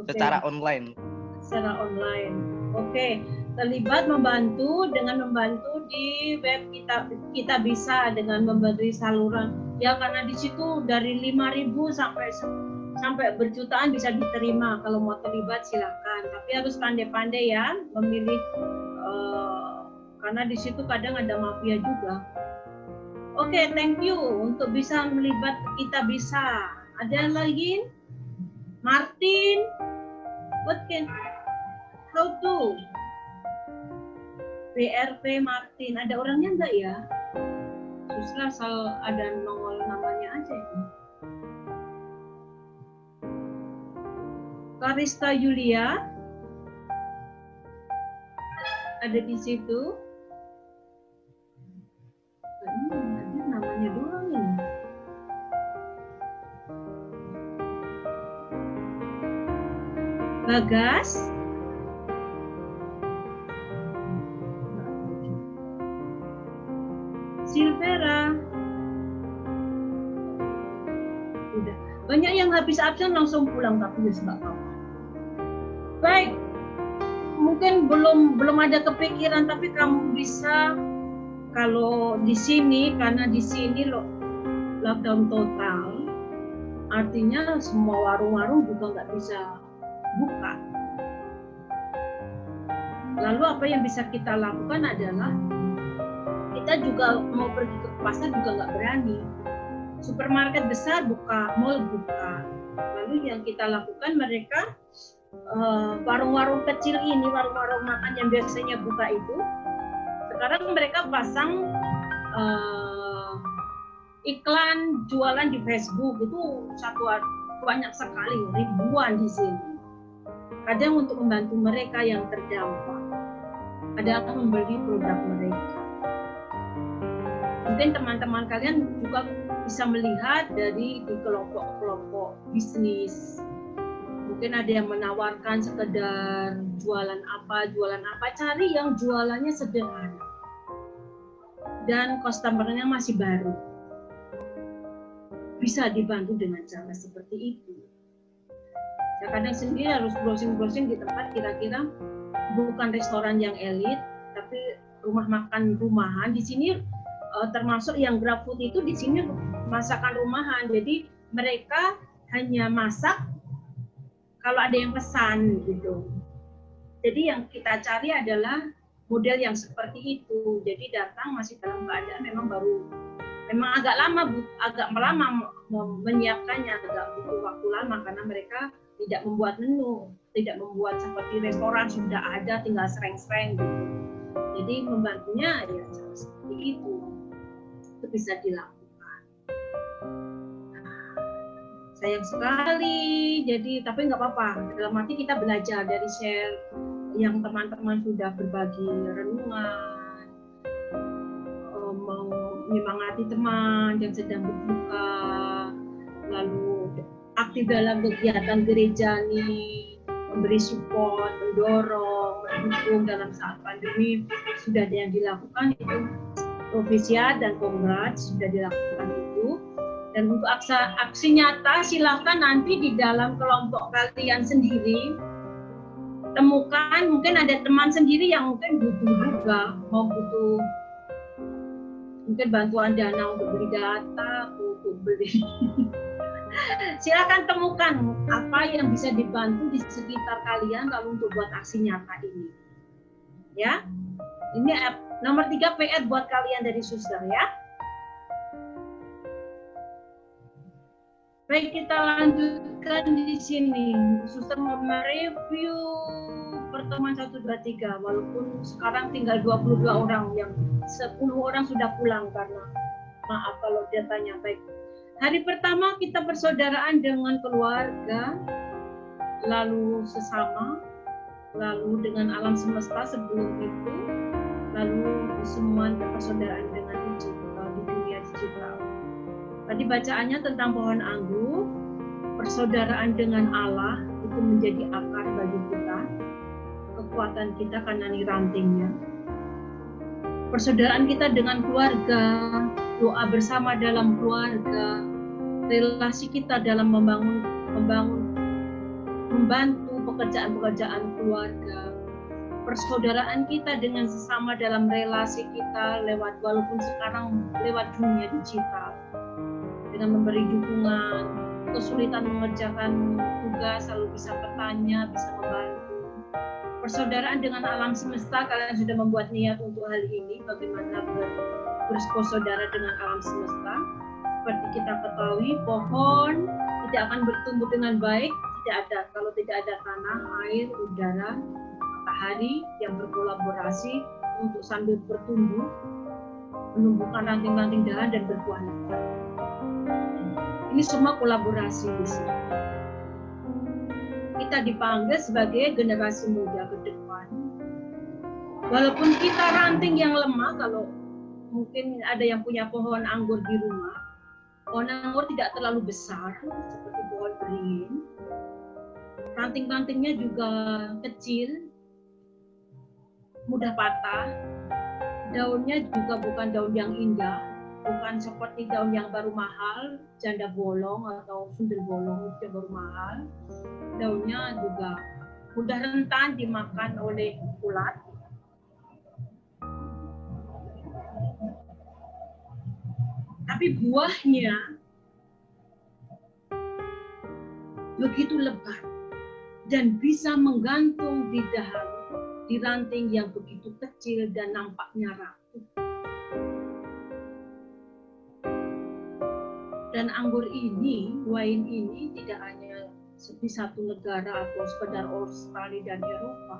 Okay. Secara online. Secara online. Oke, terlibat membantu di web kita bisa dengan memberi saluran. Ya karena di situ dari 5.000 sampai berjutaan bisa diterima. Kalau mau terlibat silakan. Tapi harus pandai-pandai ya memilih karena di situ kadang ada mafia juga. Oke, thank you untuk bisa melibat kita bisa. Ada lagi? Martin, how to? BRP Martin, ada orangnya enggak ya? Susah asal ada nongol namanya aja ini. Karista Yulia, ada di situ. Ada namanya doang ini. Bagas, Silvera. Udah. Banyak yang habis absen langsung pulang, tapi ya nggak apa-apa. Baik, mungkin belum ada kepikiran, tapi kamu bisa kalau di sini, karena di sini lockdown total, artinya semua warung-warung juga nggak bisa buka. Lalu apa yang bisa kita lakukan adalah kita juga mau pergi ke pasar juga nggak berani. Supermarket besar buka, mall buka. Lalu yang kita lakukan, mereka warung-warung kecil ini, warung-warung makan yang biasanya buka itu, sekarang mereka pasang iklan jualan di Facebook. Itu banyak sekali, ribuan di sini. Kadang untuk membantu mereka yang terdampak, ada yang membeli produk mereka. Mungkin teman-teman kalian juga bisa melihat dari di kelompok-kelompok bisnis. Mungkin ada yang menawarkan sekedar jualan apa, cari yang jualannya sederhana. Dan customer-nya masih baru. Bisa dibantu dengan cara seperti itu. Ya, kadang sendiri harus browsing-browsing di tempat kira-kira bukan restoran yang elit, tapi rumah makan rumahan. Di sini termasuk yang GrabFood itu di sini masakan rumahan. Jadi mereka hanya masak kalau ada yang pesan gitu. Jadi yang kita cari adalah model yang seperti itu. Jadi datang masih dalam keadaan memang agak lama menyiapkannya, agak butuh waktu lama karena mereka tidak membuat menu, tidak membuat seperti restoran sudah ada tinggal sereng-sereng gitu. Jadi membantunya ya seperti itu bisa dilakukan. Sayang sekali, jadi tapi nggak apa-apa. Dalam arti kita belajar dari share yang teman-teman sudah berbagi renungan, menyemangati teman yang sedang berduka, lalu aktif dalam kegiatan gereja nih, memberi support, mendorong, mendukung dalam saat pandemi sudah ada yang dilakukan itu. Provisiat dan congrats sudah dilakukan itu. Dan untuk aksi nyata silakan nanti di dalam kelompok kalian sendiri temukan, mungkin ada teman sendiri yang mungkin butuh juga, butuh mungkin bantuan dana untuk beli data, untuk beli. Silakan temukan apa yang bisa dibantu di sekitar kalian kalau untuk buat aksi nyata ini. Ya, ini nomor 3 PR buat kalian dari suster ya. Baik, kita lanjutkan di sini. Suster mau mereview pertemuan 1, 2, 3. Walaupun sekarang tinggal 22 orang, yang 10 orang sudah pulang karena maaf kalau datanya baik. Hari pertama kita persaudaraan dengan keluarga, lalu sesama, lalu dengan alam semesta sebelum itu, lalu semua persaudaraan dengan digital, di dunia digital. Tadi bacaannya tentang pohon anggur, persaudaraan dengan Allah itu menjadi akar bagi kita, kekuatan kita karena ini rantingnya. Persaudaraan kita dengan keluarga, doa bersama dalam keluarga, relasi kita dalam membantu pekerjaan-pekerjaan keluarga, persaudaraan kita dengan sesama dalam relasi kita walaupun sekarang lewat dunia digital, dengan memberi dukungan, kesulitan mengerjakan tugas selalu bisa bertanya, bisa membantu. Persaudaraan dengan alam semesta, kalian sudah membuat niat untuk hal ini, bagaimana bersaudara dengan alam semesta. Seperti kita ketahui, pohon tidak akan bertumbuh dengan baik kalau tidak ada tanah, air, udara, matahari yang berkolaborasi untuk sambil bertumbuh, menumbuhkan ranting-ranting dahan dan berbuah lebat. Ini semua kolaborasi di sini. Kita dipanggil sebagai generasi muda ke depan. Walaupun kita ranting yang lemah, kalau mungkin ada yang punya pohon anggur di rumah, pohon anggur tidak terlalu besar seperti pohon beringin. ranting-rantingnya juga kecil, mudah patah, daunnya juga bukan daun yang indah, bukan seperti daun yang baru mahal, janda bolong atau sundel bolong yang baru mahal. Daunnya juga mudah rentan dimakan oleh ulat. Tapi buahnya begitu lebat dan bisa menggantung di dahan, di ranting yang begitu kecil dan nampaknya rapuh. Dan anggur ini, wine ini tidak hanya di satu negara atau sekedar Australia dan Eropa,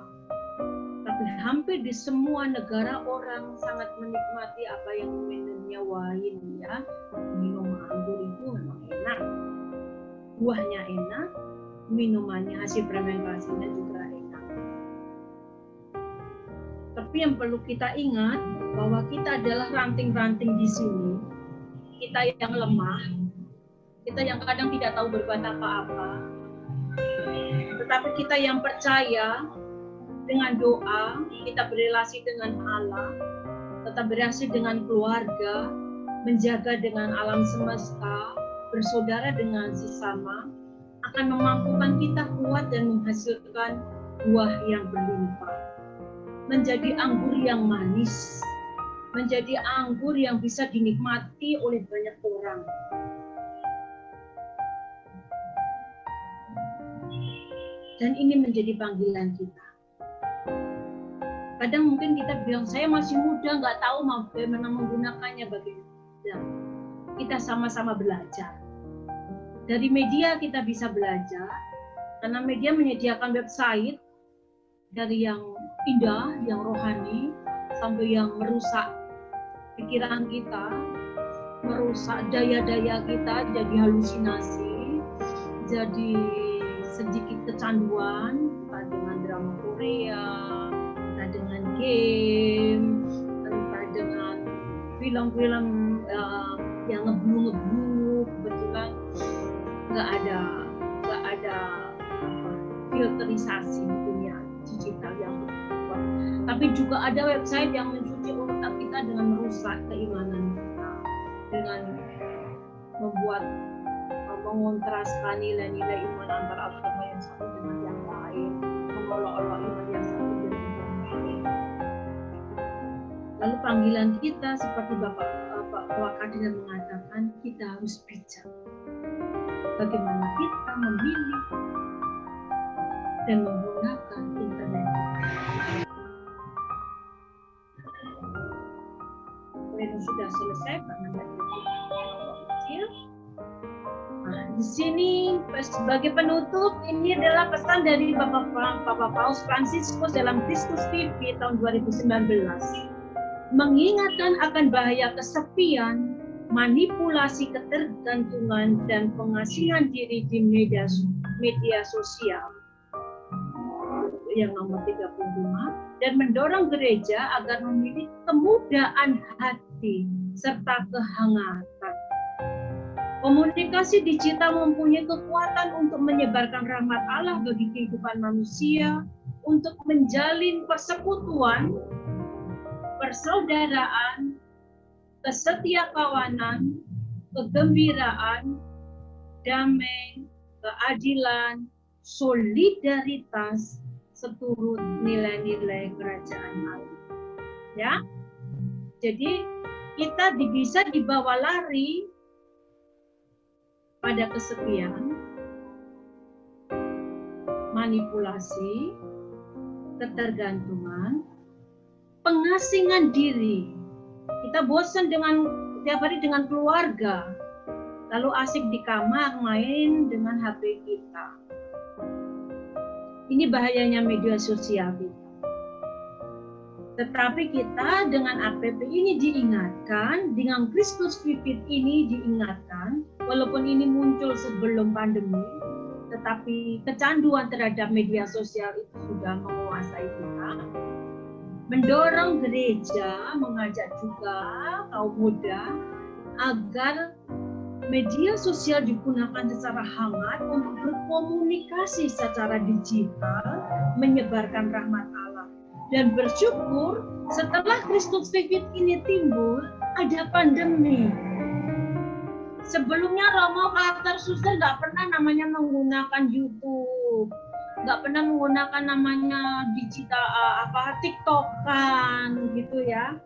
tapi hampir di semua negara orang sangat menikmati apa yang minumnya wine ya. Minum anggur itu memang enak, buahnya enak, minumannya hasil fermentasinya juga enak. Tapi yang perlu kita ingat bahwa kita adalah ranting-ranting di sini, kita yang lemah, kita yang kadang tidak tahu berbuat apa-apa, tetapi kita yang percaya dengan doa, kita berrelasi dengan Allah, tetap berrelasi dengan keluarga, menjaga dengan alam semesta, bersaudara dengan sesama, akan memampukan kita kuat dan menghasilkan buah yang berlimpah. Menjadi anggur yang manis, menjadi anggur yang bisa dinikmati oleh banyak orang. Dan ini menjadi panggilan kita. Kadang mungkin kita bilang, saya masih muda, nggak tahu bagaimana menggunakannya, bagaimana. Kita sama-sama belajar. Dari media kita bisa belajar, karena media menyediakan website dari yang indah, yang rohani, sampai yang merusak pikiran kita, merusak daya-daya kita, jadi halusinasi, jadi sedikit kecanduan, entah dengan drama Korea, entah dengan game, entah dengan film-film yang ngeblu-ngeblu. Kebetulan nggak ada filterisasi di dunia digital yang berkuat. Tapi juga ada website yang mencuci otak kita dengan merusak keimanan kita, dengan membuat mengontraskan nilai-nilai iman antara agama yang satu dengan yang lain, mengolok-olok iman yang satu dengan yang lain. Lalu panggilan kita seperti Bapak Wakadina mengatakan, kita harus bijak. Bagaimana kita memilih dan menggunakan internet. Kalau sudah selesai karena kecil. Nah, di sini sebagai penutup, ini adalah pesan dari Bapak Paus Fransiskus dalam Christus Vivit tahun 2019. Mengingatkan akan bahaya kesepian, manipulasi ketergantungan, dan pengasingan diri di media sosial. Yang nomor 35, dan mendorong gereja agar memiliki kemudaan hati serta kehangatan. Komunikasi digital mempunyai kekuatan untuk menyebarkan rahmat Allah bagi kehidupan manusia, untuk menjalin persekutuan, persaudaraan, kesetiakawanan, kegembiraan, damai, keadilan, solidaritas, seturut nilai-nilai kerajaan Allah. Ya, jadi kita bisa dibawa lari pada kesepian, manipulasi, ketergantungan, pengasingan diri. Kita bosan dengan tiap hari dengan keluarga, lalu asik di kamar main dengan HP kita. Ini bahayanya media sosial kita. Tetapi kita dengan APP ini diingatkan, dengan Christus Vivit ini diingatkan, walaupun ini muncul sebelum pandemi, tetapi kecanduan terhadap media sosial itu sudah menguasai kita. Mendorong gereja, mengajak juga kaum muda agar media sosial digunakan secara hangat untuk berkomunikasi secara digital, menyebarkan rahmat Allah. Dan bersyukur setelah Kristus Vivid ini timbul, ada pandemi. Sebelumnya Romo Carter Suster nggak pernah namanya menggunakan YouTube, nggak pernah menggunakan namanya digital TikTokan gitu ya.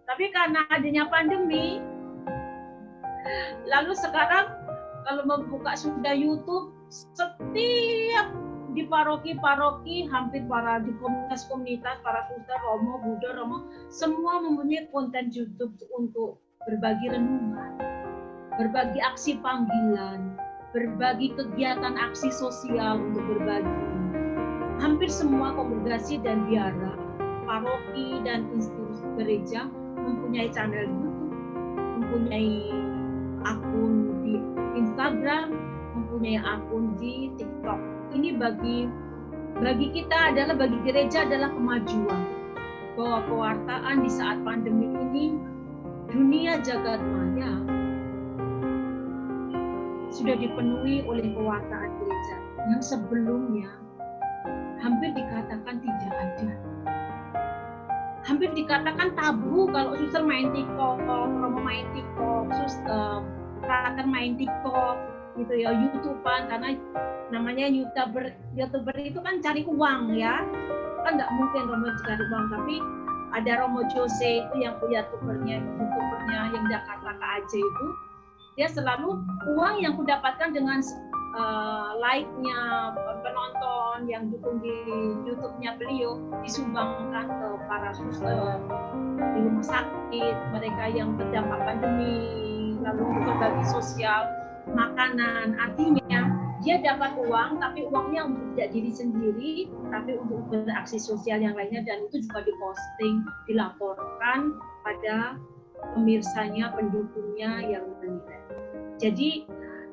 Tapi karena adanya pandemi, lalu sekarang kalau membuka sudah YouTube, setiap di paroki-paroki, hampir di komunitas-komunitas, para suster, Romo, Buddha, Romo, semua mempunyai konten YouTube untuk berbagi renungan, berbagi aksi panggilan, berbagi kegiatan aksi sosial untuk berbagi. Hampir semua kongregasi dan biara, paroki dan institusi gereja mempunyai channel YouTube, mempunyai akun di Instagram, mempunyai akun di TikTok. Ini bagi kita adalah, bagi gereja adalah kemajuan. Bahwa pewartaan di saat pandemi ini, dunia jagat maya sudah dipenuhi oleh pewartaan gereja yang sebelumnya hampir dikatakan tidak ada. Hampir dikatakan tabu kalau suster main TikTok, Romo main TikTok, suster, Frater main TikTok, gitu ya, YouTubean, karena namanya YouTuber itu kan cari uang ya, kan nggak mungkin Romo cari uang, tapi ada Romo Jose itu yang YouTubernya yang Jakarta KAJ itu, dia selalu uang yang kudapatkan dengan like-nya penonton yang dukung di YouTube-nya beliau disumbangkan ke para suster di rumah sakit, mereka yang terdampak pandemi, lalu berbagi sosial, makanan. Artinya dia dapat uang, tapi uangnya untuk tidak diri sendiri, tapi untuk beraksi sosial yang lainnya, dan itu juga diposting, dilaporkan pada pemirsanya, pendukungnya yang menilai. Jadi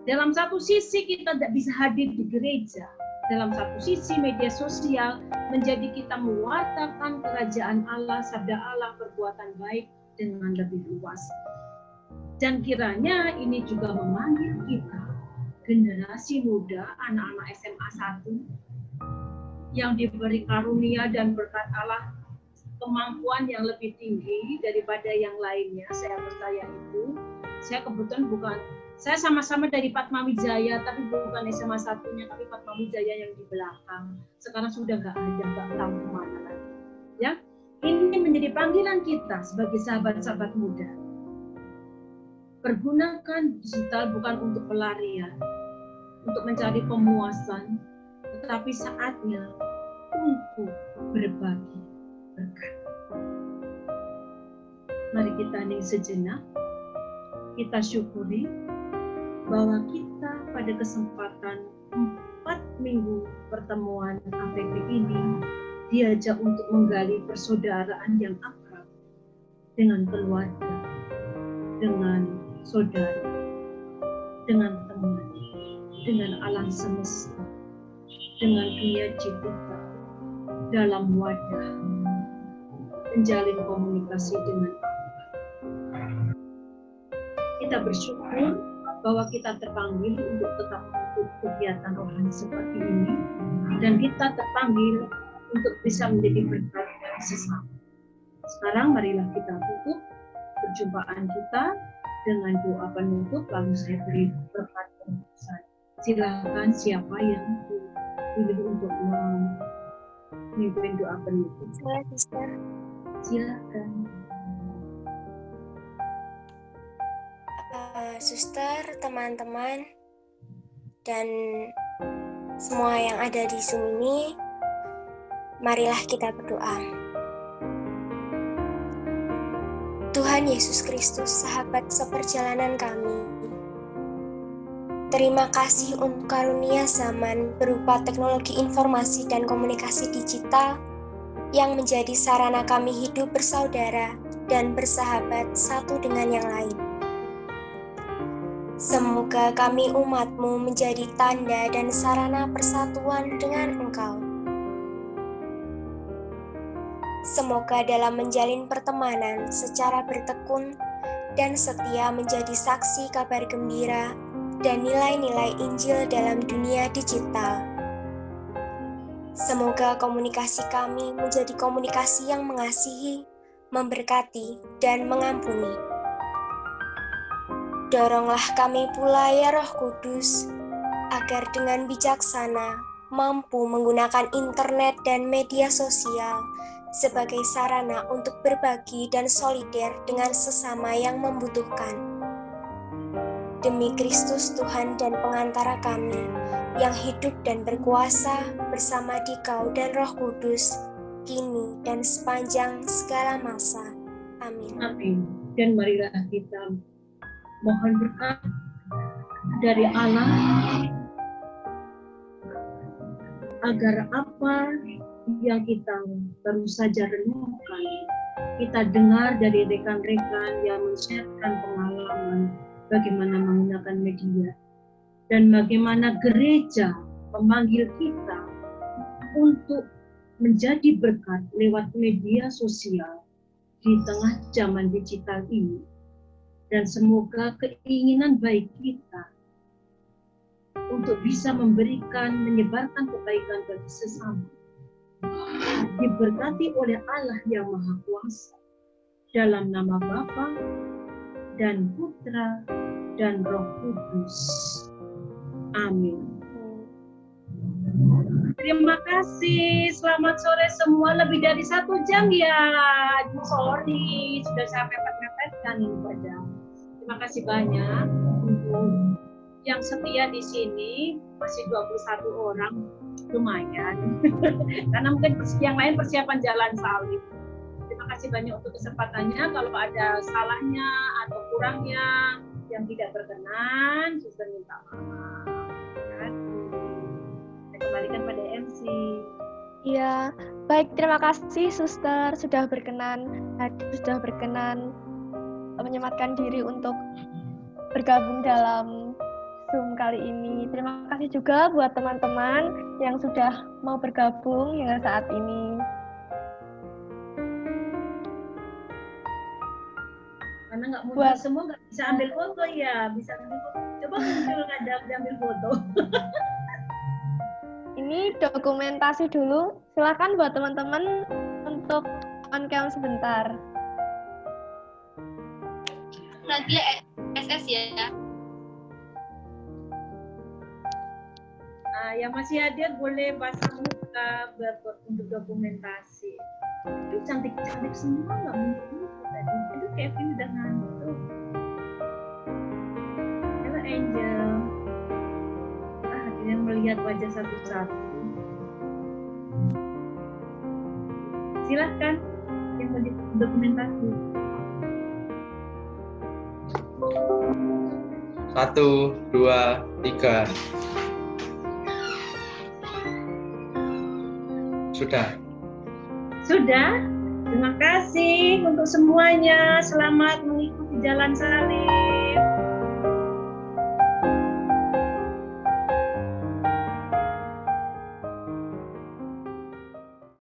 dalam satu sisi kita tidak bisa hadir di gereja, dalam satu sisi media sosial menjadi kita mewartakan kerajaan Allah, sabda Allah, perbuatan baik dengan lebih luas. Dan kiranya ini juga memanggil kita, generasi muda, anak-anak SMA 1, yang diberi karunia dan berkat Allah, kemampuan yang lebih tinggi daripada yang lainnya. Saya percaya itu. Saya kebetulan saya sama-sama dari Padmawijaya, tapi bukan SMA 1-nya, tapi Padmawijaya yang di belakang. Sekarang sudah nggak ada, nggak tahu kemana lagi. Ya, ini menjadi panggilan kita sebagai sahabat-sahabat muda. Pergunakan digital bukan untuk pelarian, untuk mencari pemuasan, tetapi saatnya untuk berbagi berkat. Mari kita hening sejenak, kita syukuri bahwa kita pada kesempatan 4 minggu pertemuan APP ini diajak untuk menggali persaudaraan yang akrab dengan keluarga, dengan saudara, dengan teman, dengan alam semesta, dengan dunia cipta, dalam wadah menjalin komunikasi dengan Allah. Kita bersyukur bahwa kita terpanggil untuk tetap mengikuti kegiatan rohani seperti ini, dan kita terpanggil untuk bisa menjadi berkat sesama. Sekarang marilah kita tutup perjumpaan kita dengan doa penutup, lalu saya beri berkat penutupan. Silakan siapa yang dipilih untuk memimpin doa penutup. Silakan. Suster, teman-teman, dan semua yang ada di Zoom ini, marilah kita berdoa. Tuhan Yesus Kristus, sahabat seperjalanan kami, terima kasih untuk karunia zaman berupa teknologi informasi dan komunikasi digital yang menjadi sarana kami hidup bersaudara dan bersahabat satu dengan yang lain. Semoga kami umat-Mu menjadi tanda dan sarana persatuan dengan Engkau. Semoga dalam menjalin pertemanan secara bertekun, dan setia menjadi saksi kabar gembira dan nilai-nilai Injil dalam dunia digital. Semoga komunikasi kami menjadi komunikasi yang mengasihi, memberkati, dan mengampuni. Doronglah kami pula ya Roh Kudus, agar dengan bijaksana mampu menggunakan internet dan media sosial sebagai sarana untuk berbagi dan solider dengan sesama yang membutuhkan. Demi Kristus Tuhan dan pengantara kami, yang hidup dan berkuasa bersama Dikau dan Roh Kudus, kini dan sepanjang segala masa. Amin. Amin. Dan marilah kita mohon berkat dari Allah, agar apa yang kita baru saja renungkan, kita dengar dari rekan-rekan yang men-sharekan pengalaman bagaimana menggunakan media, dan bagaimana gereja memanggil kita untuk menjadi berkat lewat media sosial di tengah zaman digital ini. Dan semoga keinginan baik kita untuk bisa menyebarkan kebaikan bagi sesama diberkati oleh Allah yang Maha Kuasa, dalam nama Bapa dan Putra dan Roh Kudus. Amin. Terima kasih. Selamat sore semua. Lebih dari 1 jam ya. Sorry, sudah saya mepet-mepetkan ini pada. Terima kasih banyak untuk yang setia di sini. Masih 21 orang, lumayan. Karena mungkin yang lain persiapan jalan salib. Terima kasih banyak untuk kesempatannya. Kalau ada salahnya atau kurangnya yang tidak berkenan, suster minta maaf. Saya kembalikan pada MC. Iya, baik, terima kasih Suster sudah berkenan menyematkan diri untuk bergabung dalam Zoom kali ini. Terima kasih juga buat teman-teman yang sudah mau bergabung hingga saat ini. Karena nggak muncul semua, nggak bisa ambil foto ya. Bisa ambil foto. Coba muncul kadang ambil foto. Ini dokumentasi dulu. Silakan buat teman-teman untuk on cam sebentar. Nadia SS ya. Nah, yang masih hadir boleh pasang muka untuk dokumentasi. Itu cantik-cantik semua, nggak muncul tadi. Itu Kevin udah ngantuk. Halo Angel. Yang melihat wajah satu-satu. Silahkan yang mau dokumentasi. 1, 2, 3. Sudah. Sudah. Terima kasih untuk semuanya. Selamat mengikuti jalan salib.